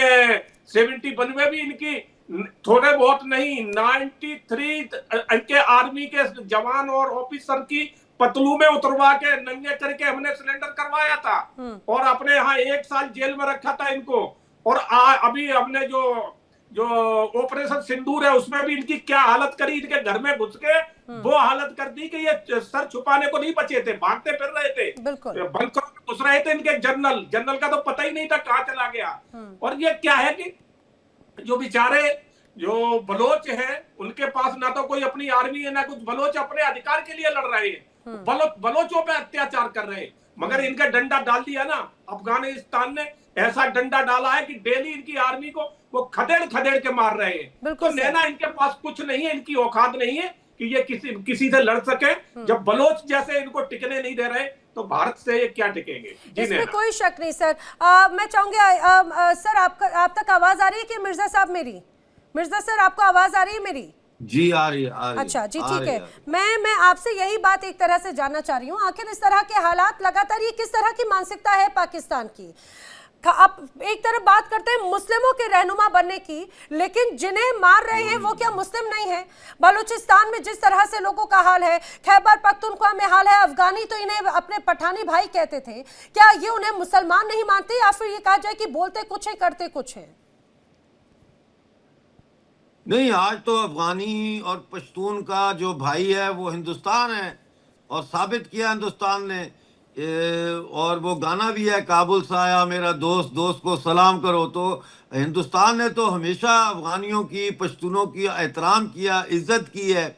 71 में भी इनकी थोड़े बहुत नहीं, 93 इनके आर्मी के जवान और ऑफिसर की पतलू में उतरवा के नंगे करके हमने सिलेंडर करवाया था, और अपने यहाँ 1 साल जेल में रखा था इनको। और अभी हमने जो ऑपरेशन सिंदूर है उसमें भी इनकी क्या हालत करी, इनके घर में घुस के वो हालत कर दी कि ये सर छुपाने को नहीं बचे थे, भागते फिर रहे थे, बंकरों में घुस रहे थे। इनके जनरल का तो पता ही नहीं था कहाँ चला गया। और ये क्या है कि जो बेचारे जो बलोच हैं, उनके पास ना तो कोई अपनी आर्मी है ना कुछ, बलोच अपने अधिकार के लिए लड़ रहे हैं, बलोचों पे अत्याचार कर रहे हैं। मगर इनका डंडा डाल दिया ना, अफगानिस्तान ने ऐसा डंडा डाला है कि डेली इनकी आर्मी को वो खदेड़ के मार रहे हैं। तो नैना, इनके पास कुछ नहीं है, इनकी औकात नहीं है कि ये किसी से लड़ सके। जब बलोच जैसे इनको टिकने नहीं दे रहे तो भारत से ये क्या टिकेंगे। इसमें कोई शक नहीं सर। मैं चाहूंगी सर, आप तक आवाज आ रही है कि मिर्जा साहब मेरी? मिर्जा सर, आपको आवाज आ रही है मेरी? जी आ रही है, अच्छा जी, ठीक है। मैं आपसे यही बात एक तरह से जानना चाह रही हूँ, आखिर इस तरह के हालात लगातार, ये किस तरह की मानसिकता है पाकिस्तान की? अब एक तरफ बात करते हैं मुस्लिमों के रहनुमा बनने की, लेकिन जिन्हें मार रहे हैं वो क्या मुस्लिम नहीं है? बलूचिस्तान में जिस तरह से लोगों का हाल है, खैबर पख्तूनख्वा में हाल है, अफगानी तो इन्हें अपने पठानी भाई कहते थे, क्या ये उन्हें मुसलमान नहीं मानते, या फिर ये कहा जाए कि बोलते कुछ है करते कुछ है? नहीं, आज तो अफगानी और पश्तून का जो भाई है वो हिंदुस्तान है, और साबित किया हिंदुस्तान ने और वो गाना भी है, काबुल से आया मेरा दोस्त, दोस्त को सलाम करो। तो हिंदुस्तान ने तो हमेशा अफगानियों की, पश्तूनों की एहतराम किया, इज्जत की है।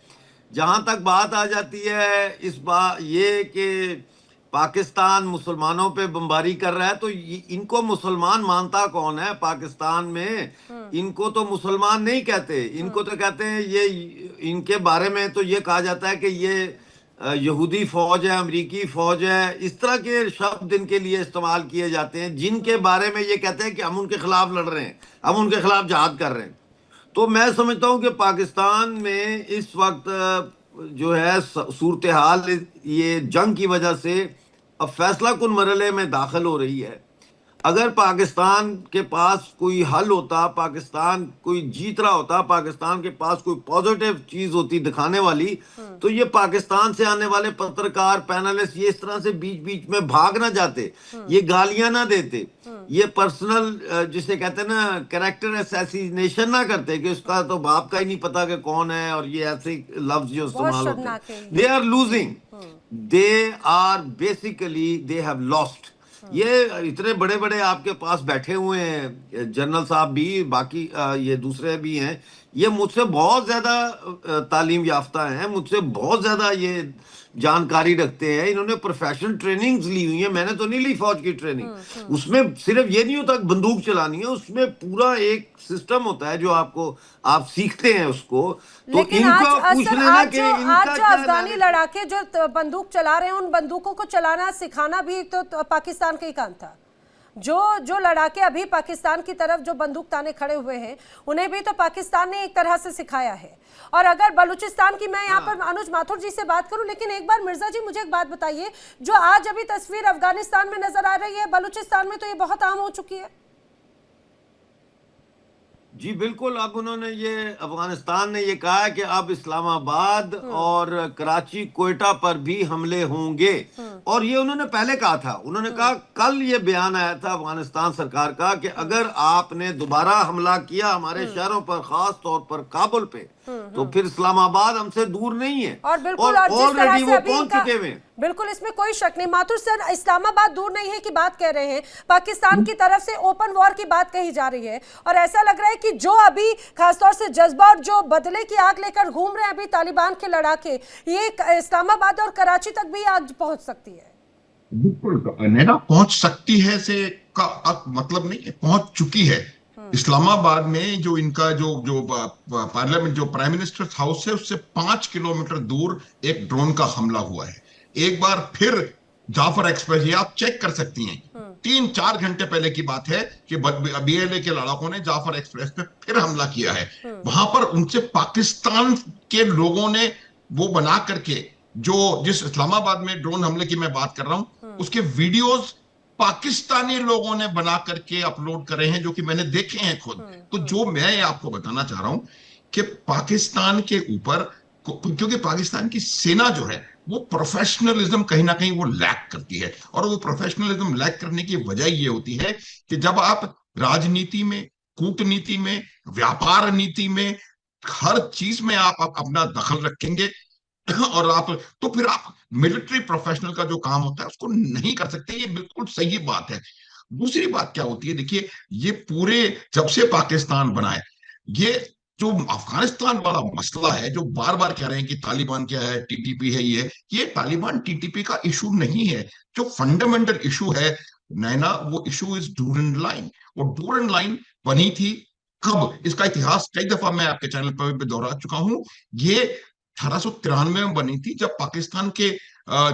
जहाँ तक बात आ जाती है इस बार ये कि पाकिस्तान मुसलमानों पे बमबारी कर रहा है, तो इनको मुसलमान मानता कौन है पाकिस्तान में? इनको तो मुसलमान नहीं कहते, इनको तो कहते हैं ये, इनके बारे में तो ये कहा जाता है कि ये यहूदी फौज है, अमेरिकी फौज है, इस तरह के शब्द इनके लिए इस्तेमाल किए जाते हैं, जिनके बारे में ये कहते हैं कि हम उनके खिलाफ लड़ रहे हैं, हम उनके खिलाफ जहाद कर रहे हैं। तो मैं समझता हूं कि पाकिस्तान में इस वक्त जो है सूरत हाल ये जंग की वजह से अब फैसला कुन मरहले में दाखिल हो रही है। अगर पाकिस्तान के पास कोई हल होता, पाकिस्तान कोई जीत रहा होता, पाकिस्तान के पास कोई पॉजिटिव चीज होती दिखाने वाली, तो ये पाकिस्तान से आने वाले पत्रकार, पैनलिस्ट ये इस तरह से बीच बीच में भाग ना जाते, ये गालियां ना देते, ये पर्सनल जिसे कहते हैं ना कैरेक्टर असैसिनेशन ना करते कि उसका तो बाप का ही नहीं पता कि कौन है, और ये ऐसे लफ्ज जो इस्तेमाल होते हैं। They are losing, they are basically they have lost. ये इतने बड़े बड़े आपके पास बैठे हुए हैं, जनरल साहब भी, बाकी ये दूसरे भी हैं, ये मुझसे बहुत ज्यादा तालीम याफ्ता हैं, मुझसे बहुत ज्यादा ये जानकारी रखते हैं, इन्होंने प्रोफेशनल ट्रेनिंग्स ली हुई है, मैंने तो नहीं ली फौज की ट्रेनिंग। उसमें सिर्फ ये नहीं होता बंदूक चलानी है, उसमें पूरा एक सिस्टम होता है जो आप सीखते हैं उसको। तो इनको पूछ लेना कि आज जो अफगानी लड़ाके जो बंदूक चला रहे हैं, उन बंदूकों को चलाना सिखाना भी तो पाकिस्तान का ही काम था। जो लड़ाके अभी पाकिस्तान की तरफ जो बंदूक ताने खड़े हुए हैं, उन्हें भी तो पाकिस्तान ने एक तरह से सिखाया है। और अगर बलूचिस्तान की, मैं यहाँ पर अनुज माथुर जी से बात करूं, लेकिन एक बार मिर्जा जी मुझे एक बात बताइए, जो आज अभी तस्वीर अफगानिस्तान में नजर आ रही है, बलूचिस्तान में तो ये बहुत आम हो चुकी है। जी बिल्कुल, अब उन्होंने ये, अफगानिस्तान ने ये कहा है कि अब इस्लामाबाद और कराची, कोयटा पर भी हमले होंगे। और ये उन्होंने पहले कहा था, उन्होंने कहा, कल ये बयान आया था अफगानिस्तान सरकार का कि अगर आपने दोबारा हमला किया हमारे शहरों पर, खास तौर पर काबुल पे, तो फिर इस्लामाबाद हमसे दूर नहीं है। और बिल्कुल, और ऑलरेडी वो पहुंच चुके हैं। बिल्कुल, इसमें कोई शक नहीं। माथुर सर, इस्लामाबाद दूर नहीं है की बात कह रहे हैं, पाकिस्तान की तरफ से ओपन वॉर की बात कही जा रही है, और ऐसा लग रहा है कि जो अभी खासतौर से जज्बा और जो बदले की आग लेकर घूम रहे हैं अभी तालिबान के लड़ाके, ये इस्लामाबाद और कराची तक भी आग पहुंच सकती है। बिल्कुल नैना, पहुंच सकती है से का मतलब नहीं है, पहुंच चुकी है। इस्लामाबाद में जो इनका जो पार्लियामेंट, जो प्राइम मिनिस्टर हाउस है, उससे 5 किलोमीटर दूर एक ड्रोन का हमला हुआ है। एक बार फिर जाफर एक्सप्रेस, ये आप चेक कर सकती हैं, 3-4 घंटे पहले की बात है कि BLA के लड़ाकों ने जाफर एक्सप्रेस पे फिर हमला किया है। वहां पर उनसे पाकिस्तान के लोगों ने वो बना करके, जिस इस्लामाबाद में ड्रोन हमले की मैं बात कर रहा हूं, उसके वीडियोस पाकिस्तानी लोगों ने बना करके अपलोड करे हैं, जो कि मैंने देखे हैं खुद। तो जो मैं आपको बताना चाह रहा हूं कि पाकिस्तान के ऊपर, क्योंकि पाकिस्तान की सेना जो है वो प्रोफेशनलिज्म कहीं ना कहीं वो लैक करती है, और वो प्रोफेशनलिज्म लैक करने की वजह ये होती है कि जब आप राजनीति में, कूटनीति में, व्यापार नीति में, हर चीज में आप अपना दखल रखेंगे, और तो फिर आप मिलिट्री प्रोफेशनल का जो काम होता है उसको नहीं कर सकते। ये बिल्कुल सही बात है। दूसरी बात क्या होती है, देखिए, ये पूरे जब से पाकिस्तान बना है, ये जो अफगानिस्तान वाला मसला है, जो बार बार कह रहे हैं कि तालिबान क्या है, TTP है, ये तालिबान TTP का इशू नहीं है। जो फंडामेंटल इशू है नैना, वो इशू इज डूरन लाइन। वो डूरन लाइन बनी थी कब? इसका इतिहास कई दफा मैं आपके चैनल पर भी दोहरा चुका हूं। ये 1893 में बनी थी, जब पाकिस्तान के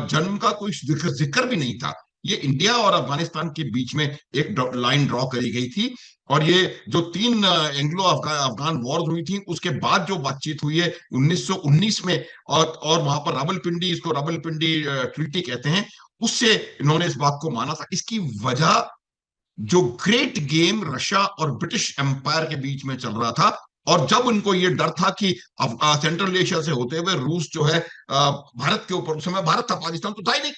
जन्म का कोई जिक्र भी नहीं था। ये इंडिया और अफगानिस्तान के बीच में एक लाइन ड्रॉ करी गई थी, और ये जो 3 एंग्लो अफगान वॉर्स हुई थी, उसके बाद जो बातचीत हुई है 1919 में, और वहां पर रावलपिंडी, इसको रावलपिंडी ट्रीटी कहते हैं, उससे इन्होंने इस बात को माना था। इसकी वजह जो ग्रेट गेम रशिया और ब्रिटिश एम्पायर के बीच में चल रहा था, और जब उनको ये डर था कि सेंट्रल एशिया से होते हुए रूस जो है भारत के ऊपर, उस समय भारत था, पाकिस्तान तो था ही नहीं,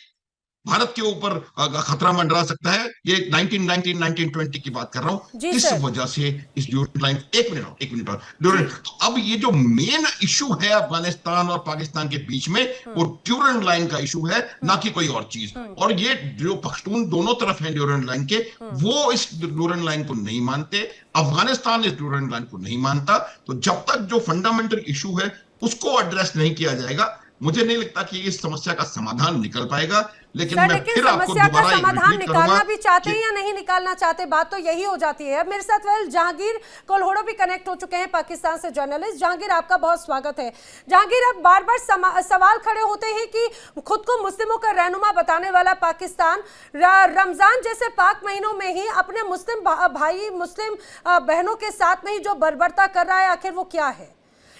भारत के ऊपर खतरा मंडरा सकता है। ये 1920 की बात कर रहा हूं। जी इस सर। वजह से इस ड्यूरेंट लाइन, एक मिनट तो अब ये जो मेन इशू है अफगानिस्तान और पाकिस्तान के बीच में, वो ड्यूरेंट लाइन का इशू है, ना कि कोई और चीज। और ये जो पख्तून दोनों तरफ हैं ड्यूरेंट लाइन के, वो इस ड्यूरेंट लाइन को नहीं मानते, अफगानिस्तान इस ड्यूरेंट लाइन को नहीं मानता। तो जब तक जो फंडामेंटल इशू है उसको एड्रेस नहीं किया जाएगा, मुझे नहीं लगता कि इस समस्या का समाधान निकल पाएगा। लेकिन सर, मैं लेकिन फिर आपको समस्या का दोबारा समाधान रिपीट निकालना करूंगा भी चाहते कि हैं या नहीं निकालना चाहते, बात तो यही हो जाती है। अब मेरे साथ वेल जहांगीर कोल्होड़ो भी कनेक्ट हो चुके हैं पाकिस्तान से, जर्नलिस्ट। जहांगीर, आपका बहुत स्वागत है। जहांगीर, अब बार बार सवाल खड़े होते हैं कि खुद को मुस्लिमों का रहनुमा बताने वाला पाकिस्तान रमजान जैसे पाक महीनों में ही अपने मुस्लिम भाई, मुस्लिम बहनों के साथ में ही जो बर्बरता कर रहा है, आखिर वो क्या है?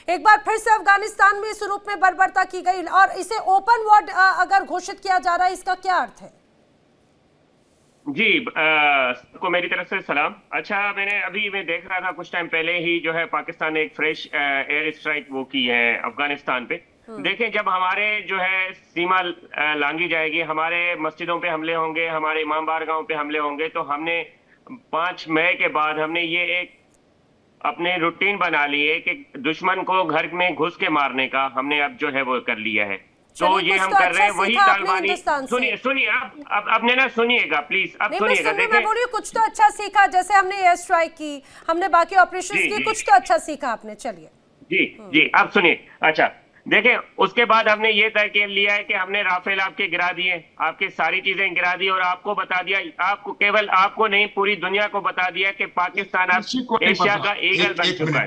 एक बार फिर से अफगानिस्तान में इस रूप में बर्बरता की गई और इसे ओपन वॉर अगर घोषित किया जा रहा है, इसका क्या अर्थ है? जी, को मेरी तरफ से सलाम। अच्छा, मैं देख रहा था कुछ टाइम पहले ही जो है पाकिस्तान ने एक फ्रेश एयर स्ट्राइक वो की है अफगानिस्तान पे। देखें, जब हमारे जो है सीमा लांघी जाएगी, हमारे मस्जिदों पे हमले होंगे, हमारे इमाम बारगाहों पे हमले होंगे, तो हमने 5 मई के बाद हमने ये एक अपने रूटीन बना ली है कि दुश्मन को घर में घुस के मारने का हमने अब जो है वो कर लिया है। तो ये हम कर रहे हैं वही तालिबानी। सुनिए अब ना सुनिएगा प्लीज, अब सुनिएगा। मैं बोलिए, कुछ तो अच्छा सीखा, जैसे हमने एयर स्ट्राइक की, हमने बाकी ऑपरेशंस की, कुछ तो अच्छा सीखा आपने। चलिए जी, अब सुनिए। अच्छा, देखें, उसके बाद हमने ये तय कर लिया है कि हमने राफेल आपके गिरा दिए, आपकी सारी चीजें गिरा दी, और आपको बता दिया, आपको केवल आपको नहीं पूरी दुनिया को बता दिया कि पाकिस्तान अब एशिया का ईगल बन चुका है।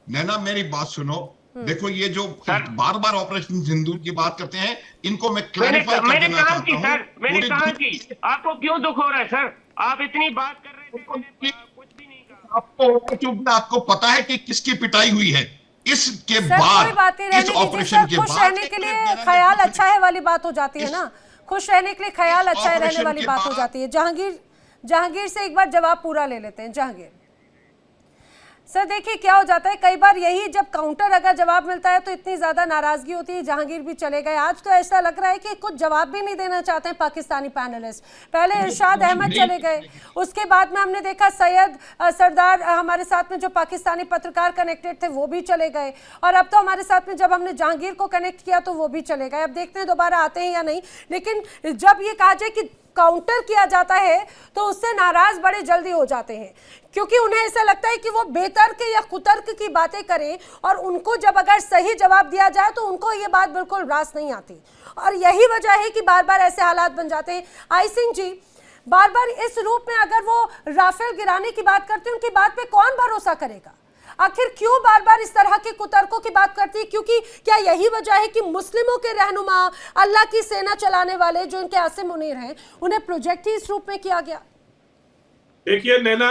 नैना मेरी बात सुनो। देखो, ये जो बार बार ऑपरेशन सिंदूर की बात करते हैं, इनको मैं क्लैरिफाई कर देना चाहता हूं। मैंने कहा कि आपको क्यों दुख हो रहा है सर? आप इतनी बात कर रहे थे, कुछ भी नहीं कहा। आपको पता है कि किसकी पिटाई हुई है इसके बाद, इस ऑपरेशन के बाद? खुश रहने के लिए ख्याल अच्छा है वाली बात हो जाती है ना, खुश रहने के लिए ख्याल अच्छा है रहने वाली बात हो जाती है। जहांगीर से एक बार जवाब पूरा ले लेते हैं। जहांगीर सर, देखिए क्या हो जाता है, कई बार यही जब काउंटर अगर जवाब मिलता है तो इतनी ज्यादा नाराजगी होती है। जहांगीर भी चले गए, आज तो ऐसा लग रहा है कि कुछ जवाब भी नहीं देना चाहते हैं पाकिस्तानी पैनलिस्ट। पहले इरशाद अहमद चले गए, उसके बाद में हमने देखा सैयद सरदार हमारे साथ में जो पाकिस्तानी पत्रकार कनेक्टेड थे वो भी चले गए, और अब तो हमारे साथ में जब हमने जहांगीर को कनेक्ट किया तो वो भी चले गए। अब देखते हैं दोबारा आते हैं या नहीं। लेकिन जब ये कहा जाए कि काउंटर किया जाता है तो उससे नाराज बड़े जल्दी हो जाते हैं, क्योंकि उन्हें ऐसा लगता है कि वो बेतर्क या कुतर्क की बातें करें, और उनको जब अगर सही जवाब दिया जाए तो उनको ये बात बिल्कुल रास नहीं आती, और यही वजह है कि बार बार ऐसे हालात बन जाते हैं। आई सिंह जी, बार बार इस रूप में अगर वो राफेल गिराने की बात करते हैं, उनकी बात पे कौन भरोसा करेगा? आखिर क्यों बार बार इस तरह के कुतर्कों की बात करती है? क्योंकि क्या यही वजह है कि मुस्लिमों के रहनुमा, अल्लाह की सेना चलाने वाले जो इनके आसिम मुनीर हैं, उन्हें प्रोजेक्ट ही इस रूप में किया गया? देखिए नैना,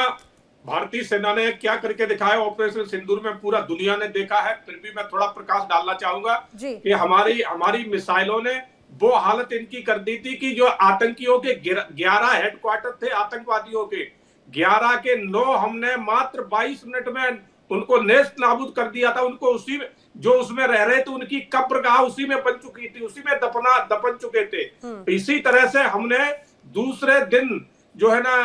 भारतीय सेना ने क्या करके दिखाया ऑपरेशन सिंदूर में, पूरा दुनिया ने देखा है। फिर भी मैं थोड़ा प्रकाश डालना चाहूंगा कि हमारी मिसाइलों ने वो हालत इनकी कर दी थी कि जो आतंकियों के 11 हेडक्वार्टर थे आतंकवादियों के, 11 के 9 हमने मात्र 22 मिनट में उनको नेस्त नाबूद कर दिया था। उनको उसी में, जो उसमें रह रहे थे, उनकी कब्रगाह उसी में बन चुकी थी, उसी में दफन चुके थे। इसी तरह से हमने दूसरे दिन जो है ना,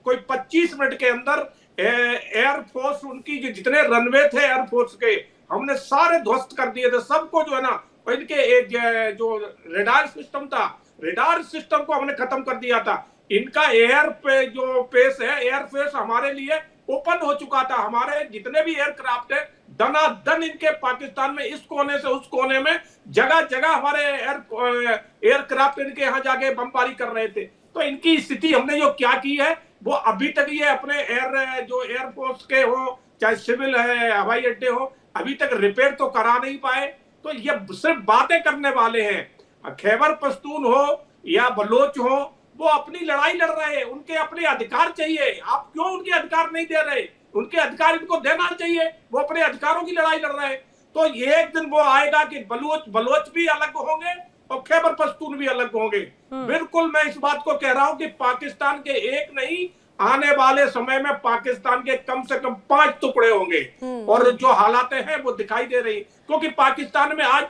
कोई 25 मिनट के अंदर एयरफोर्स, उनकी जितने रनवे थे एयरफोर्स के, हमने सारे ध्वस्त कर दिए थे सबको। जो है ना, इनके जो रेडार सिस्टम था, रेडार सिस्टम को हमने खत्म कर दिया था। इनका एयर पे जो पेस है, एयरफेस हमारे लिए ओपन हो चुका था। हमारे जितने भी एयरक्राफ्ट है, दनादन इनके पाकिस्तान में इस कोने से उस कोने में जगह जगह हमारे एयरक्राफ्ट इनके यहाँ जाके बमबारी कर रहे थे। तो इनकी स्थिति हमने जो क्या की है, वो अभी तक ये अपने एयरफोर्स के हो, चाहे सिविल है, हवाई अड्डे हो, अभी तक रिपेयर तो करा नहीं पाए। तो ये सिर्फ बातें करने वाले हैं। खैबर पख्तून हो या बलोच हो, वो अपनी लड़ाई लड़ रहे हैं, उनके अपने अधिकार चाहिए। आप क्यों उनके अधिकार नहीं दे रहे? उनके अधिकार इनको देना चाहिए। वो अपने अधिकारों की लड़ाई लड़ रहे हैं। तो ये एक दिन वो आएगा कि बलोच भी अलग होंगे और खैबर पख्तून भी अलग होंगे। बिल्कुल मैं इस बात को कह रहा हूं कि पाकिस्तान के एक नहीं, आने वाले समय में पाकिस्तान के कम से कम 5 टुकड़े होंगे। और जो हालातें हैं वो दिखाई दे रही, क्योंकि पाकिस्तान में आज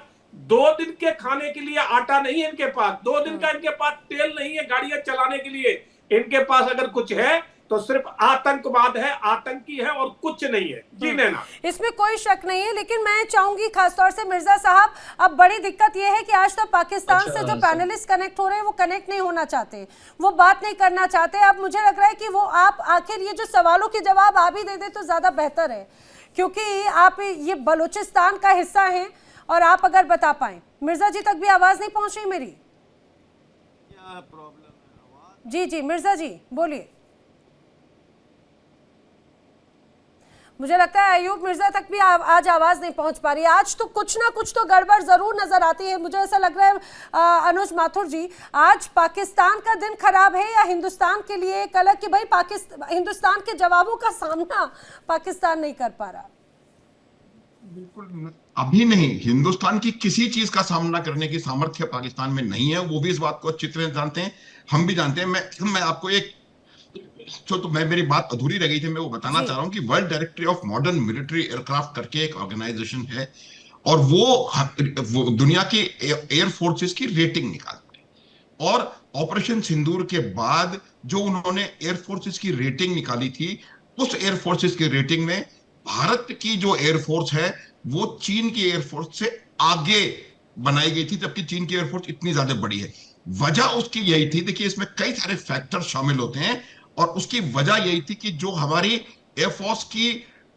2 दिन के खाने के लिए आटा नहीं है इनके पास, 2 दिन का इनके पास तेल नहीं है गाड़ियां चलाने के लिए। इनके पास अगर कुछ है तो सिर्फ आतंकवाद है, आतंकी है और कुछ नहीं है। जी नैना, इसमें कोई शक नहीं है, लेकिन मैं चाहूंगी खासतौर से मिर्जा साहब, अब बड़ी दिक्कत यह है कि आज तक पाकिस्तान से जो पैनलिस्ट कनेक्ट हो रहे हैं वो कनेक्ट नहीं होना चाहते, वो बात नहीं करना चाहते। अब मुझे लग रहा है कि वो आप आखिर ये जो सवालों के जवाब आप ही दे दे तो ज्यादा बेहतर है, क्योंकि आप ये बलूचिस्तान का हिस्सा हैं और आप अगर बता पाए। मिर्जा जी तक भी आवाज नहीं पहुंच रही मेरी? क्या प्रॉब्लम है? आवाज जी जी मिर्जा जी बोलिए। मुझे लगता है अयूब मिर्जा तक भी आज आवाज नहीं पहुंच पा रही। आज तो कुछ ना कुछ तो गड़बड़ जरूर नजर आती है। मुझे ऐसा लग रहा है अनुज माथुर जी, आज पाकिस्तान का दिन खराब है या हिंदुस्तान के लिए एक अलग कि भाई हिंदुस्तान के जवाबों का सामना पाकिस्तान नहीं कर पा रहा? बिल्कुल अभी नहीं, हिंदुस्तान की किसी चीज का सामना करने की सामर्थ्य पाकिस्तान में नहीं है। वो भी इस बात को अच्छी तरह जानते हैं, हम भी जानते हैं। मैं आपको एक तो मेरी बात अधूरी रह गई थी, मैं वो बताना चाह रहा हूँ कि world directory of modern military aircraft करके एक ऑर्गेनाइजेशन है और वो दुनिया की एयर फोर्सेस की रेटिंग निकालती है। और ऑपरेशन सिंदूर के बाद जो उन्होंने एयर फोर्सेस की रेटिंग निकाली थी, उस एयर फोर्सेस की रेटिंग में भारत की जो एयरफोर्स है वो चीन की एयरफोर्स से आगे बनाई गई थी, जबकि चीन की एयरफोर्स इतनी ज्यादा बड़ी है। वजह उसकी यही थी, देखिए इसमें कई सारे फैक्टर शामिल होते हैं, और उसकी वजह यही थी कि जो हमारी एयरफोर्स की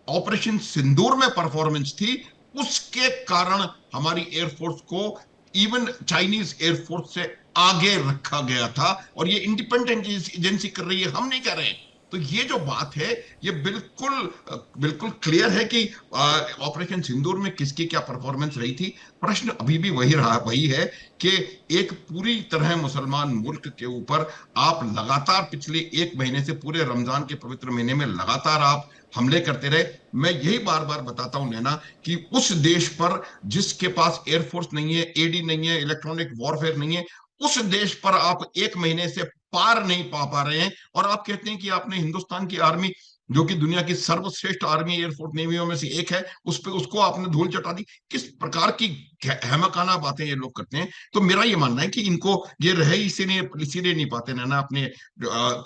ऑपरेशन सिंदूर में परफॉर्मेंस थी, उसके कारण हमारी एयरफोर्स को इवन चाइनीज एयरफोर्स से आगे रखा गया था। और ये इंडिपेंडेंट एजेंसी कर रही है, हम नहीं कर रहे हैं। तो ये जो बात है ये बिल्कुल क्लियर है कि ऑपरेशन सिंदूर में किसकी क्या परफॉर्मेंस रही थी। प्रश्न अभी भी वही है कि एक पूरी तरह मुसलमान मुल्क के ऊपर आप लगातार पिछले 1 महीने से पूरे रमजान के पवित्र महीने में लगातार आप हमले करते रहे। मैं यही बार बार बताता हूं नैना कि उस देश पर जिसके पास एयरफोर्स नहीं है, एडी नहीं है, इलेक्ट्रॉनिक वॉरफेयर नहीं है, उस देश पर आप 1 महीने से पार नहीं पा रहे हैं। और आप कहते हैं कि आपने हिंदुस्तान की आर्मी, जो कि दुनिया की सर्वश्रेष्ठ आर्मी एयरफोर्स नेवियों में से एक है, उसको आपने धूल चटा दी। किस प्रकार की अहमकाना बातें ये लोग करते हैं। तो मेरा ये मानना है कि इनको ये रहे इसीलिए नहीं पाते ना अपने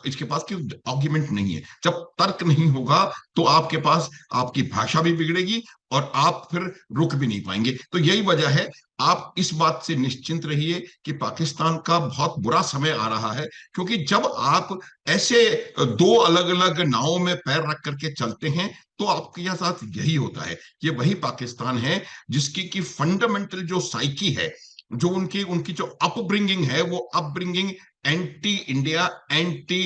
इसके पास कि आर्गुमेंट नहीं है। जब तर्क नहीं होगा तो आपके पास आपकी भाषा भी बिगड़ेगी और आप फिर रुक भी नहीं पाएंगे। तो यही वजह है, आप इस बात से निश्चिंत रहिए कि पाकिस्तान का बहुत बुरा समय आ रहा है, क्योंकि जब आप ऐसे 2 अलग अलग नावों में पैर रख करके चलते हैं तो आपके साथ यही होता है। ये वही पाकिस्तान है जिसकी की फंडामेंटल जो साइकी है, जो उनकी जो अपब्रिंगिंग है, वो upbringing anti India, anti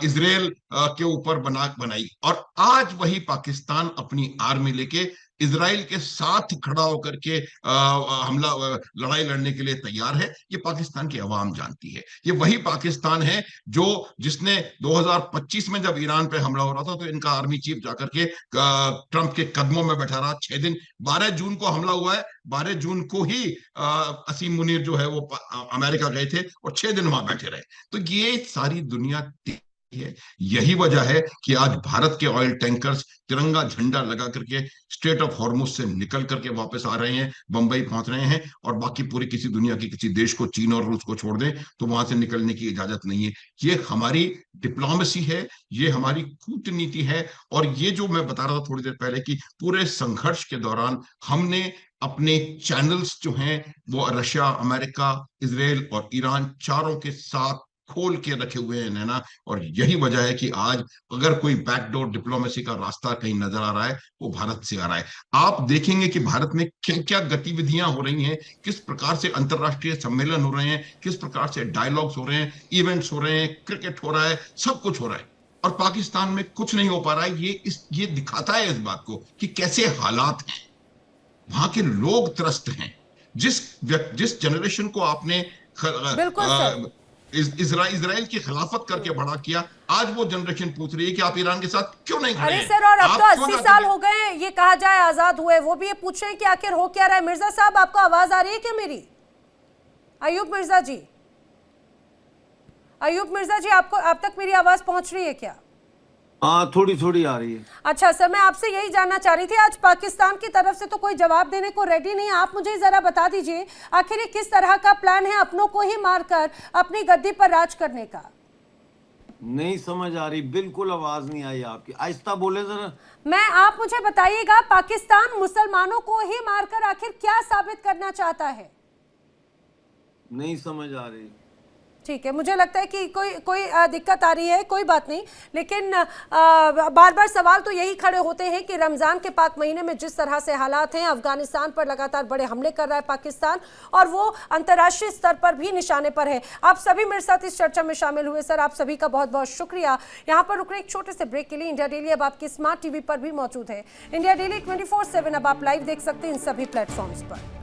Israel के ऊपर बनाई। और आज वही पाकिस्तान अपनी आर्मी लेके इजराइल के साथ खड़ा होकर के लड़ाई लड़ने के लिए तैयार है। ये पाकिस्तान की अवाम जानती है। ये वही पाकिस्तान है जिसने 2025 में जब ईरान पे हमला हो रहा था तो इनका आर्मी चीफ जाकर के ट्रंप के कदमों में बैठा रहा 6 दिन। 12 जून को हमला हुआ है, 12 जून को ही असीम मुनीर जो है वो अमेरिका गए थे और 6 दिन वहां बैठे रहे। तो ये सारी दुनिया है। यही वजह है कि आज भारत के ऑयल टैंकर्स तिरंगा झंडा लगा करके स्ट्रेट ऑफ हॉर्मुज से निकल करके वापस आ रहे हैं, बंबई पहुंच रहे हैं। और बाकी पूरी किसी दुनिया की किसी देश को, चीन और रूस को छोड़ दें तो वहां से निकलने की इजाजत नहीं है। ये हमारी डिप्लोमेसी है, ये हमारी कूटनीति है। और ये जो मैं बता रहा था थोड़ी देर पहले कि पूरे संघर्ष के दौरान हमने अपने चैनल्स जो हैं वो रशिया, अमेरिका, इजराइल और ईरान चारों के साथ खोल के रखे हुए हैं नैना। और यही वजह है कि आज अगर कोई बैकडोर डिप्लोमेसी का रास्ता कहीं नजर आ रहा है वो भारत से आ रहा है। आप देखेंगे कि भारत में क्या क्या गतिविधियां हो रही हैं, किस प्रकार से अंतरराष्ट्रीय सम्मेलन हो रहे हैं, किस प्रकार से डायलॉग्स हो रहे हैं, इवेंट्स हो रहे हैं, क्रिकेट हो रहा है, सब कुछ हो रहा है। और पाकिस्तान में कुछ नहीं हो पा रहा है। ये दिखाता है इस बात को कि कैसे हालात हैं, वहां के लोग त्रस्त हैं। जिस जनरेशन को आपने इजराइल की खिलाफत करके बड़ा किया, आज वो जनरेशन पूछ रही है कि आप ईरान के साथ क्यों नहीं खड़े? अरे सर, और अब तो 80 साल हो गए ये कहा जाए आजाद हुए, वो भी ये पूछ रहे हैं कि आखिर हो क्या रहा है। मिर्जा साहब, आपको आवाज आ रही है क्या मेरी? अयूब मिर्जा जी, आप तक मेरी आवाज पहुंच रही है क्या? हाँ, थोड़ी थोड़ी आ रही है। अच्छा सर, मैं आपसे यही जानना चाह रही थी, आज पाकिस्तान की तरफ से तो कोई जवाब देने को रेडी नहीं, आप मुझे जरा बता दीजिए आखिर ये किस तरह का प्लान है अपनों को ही मारकर अपनी गद्दी पर राज करने का? नहीं समझ आ रही, बिल्कुल आवाज नहीं आई आपकी, आहिस्ता बोले जरा। आप मुझे बताइएगा, पाकिस्तान मुसलमानों को ही मारकर आखिर क्या साबित करना चाहता है? नहीं समझ आ रही। ठीक है, मुझे लगता है कि कोई दिक्कत आ रही है, कोई बात नहीं, लेकिन बार बार सवाल तो यही खड़े होते हैं कि रमज़ान के पाक महीने में जिस तरह से हालात हैं, अफगानिस्तान पर लगातार बड़े हमले कर रहा है पाकिस्तान, और वो अंतर्राष्ट्रीय स्तर पर भी निशाने पर है। आप सभी मेरे साथ इस चर्चा में शामिल हुए सर, आप सभी का बहुत बहुत शुक्रिया। यहाँ पर रुक रहे एक छोटे से ब्रेक के लिए। इंडिया डेली अब आपकी स्मार्ट टीवी पर भी मौजूद है। इंडिया डेली 24/7 अब आप लाइव देख सकते हैं इन सभी प्लेटफॉर्म्स पर।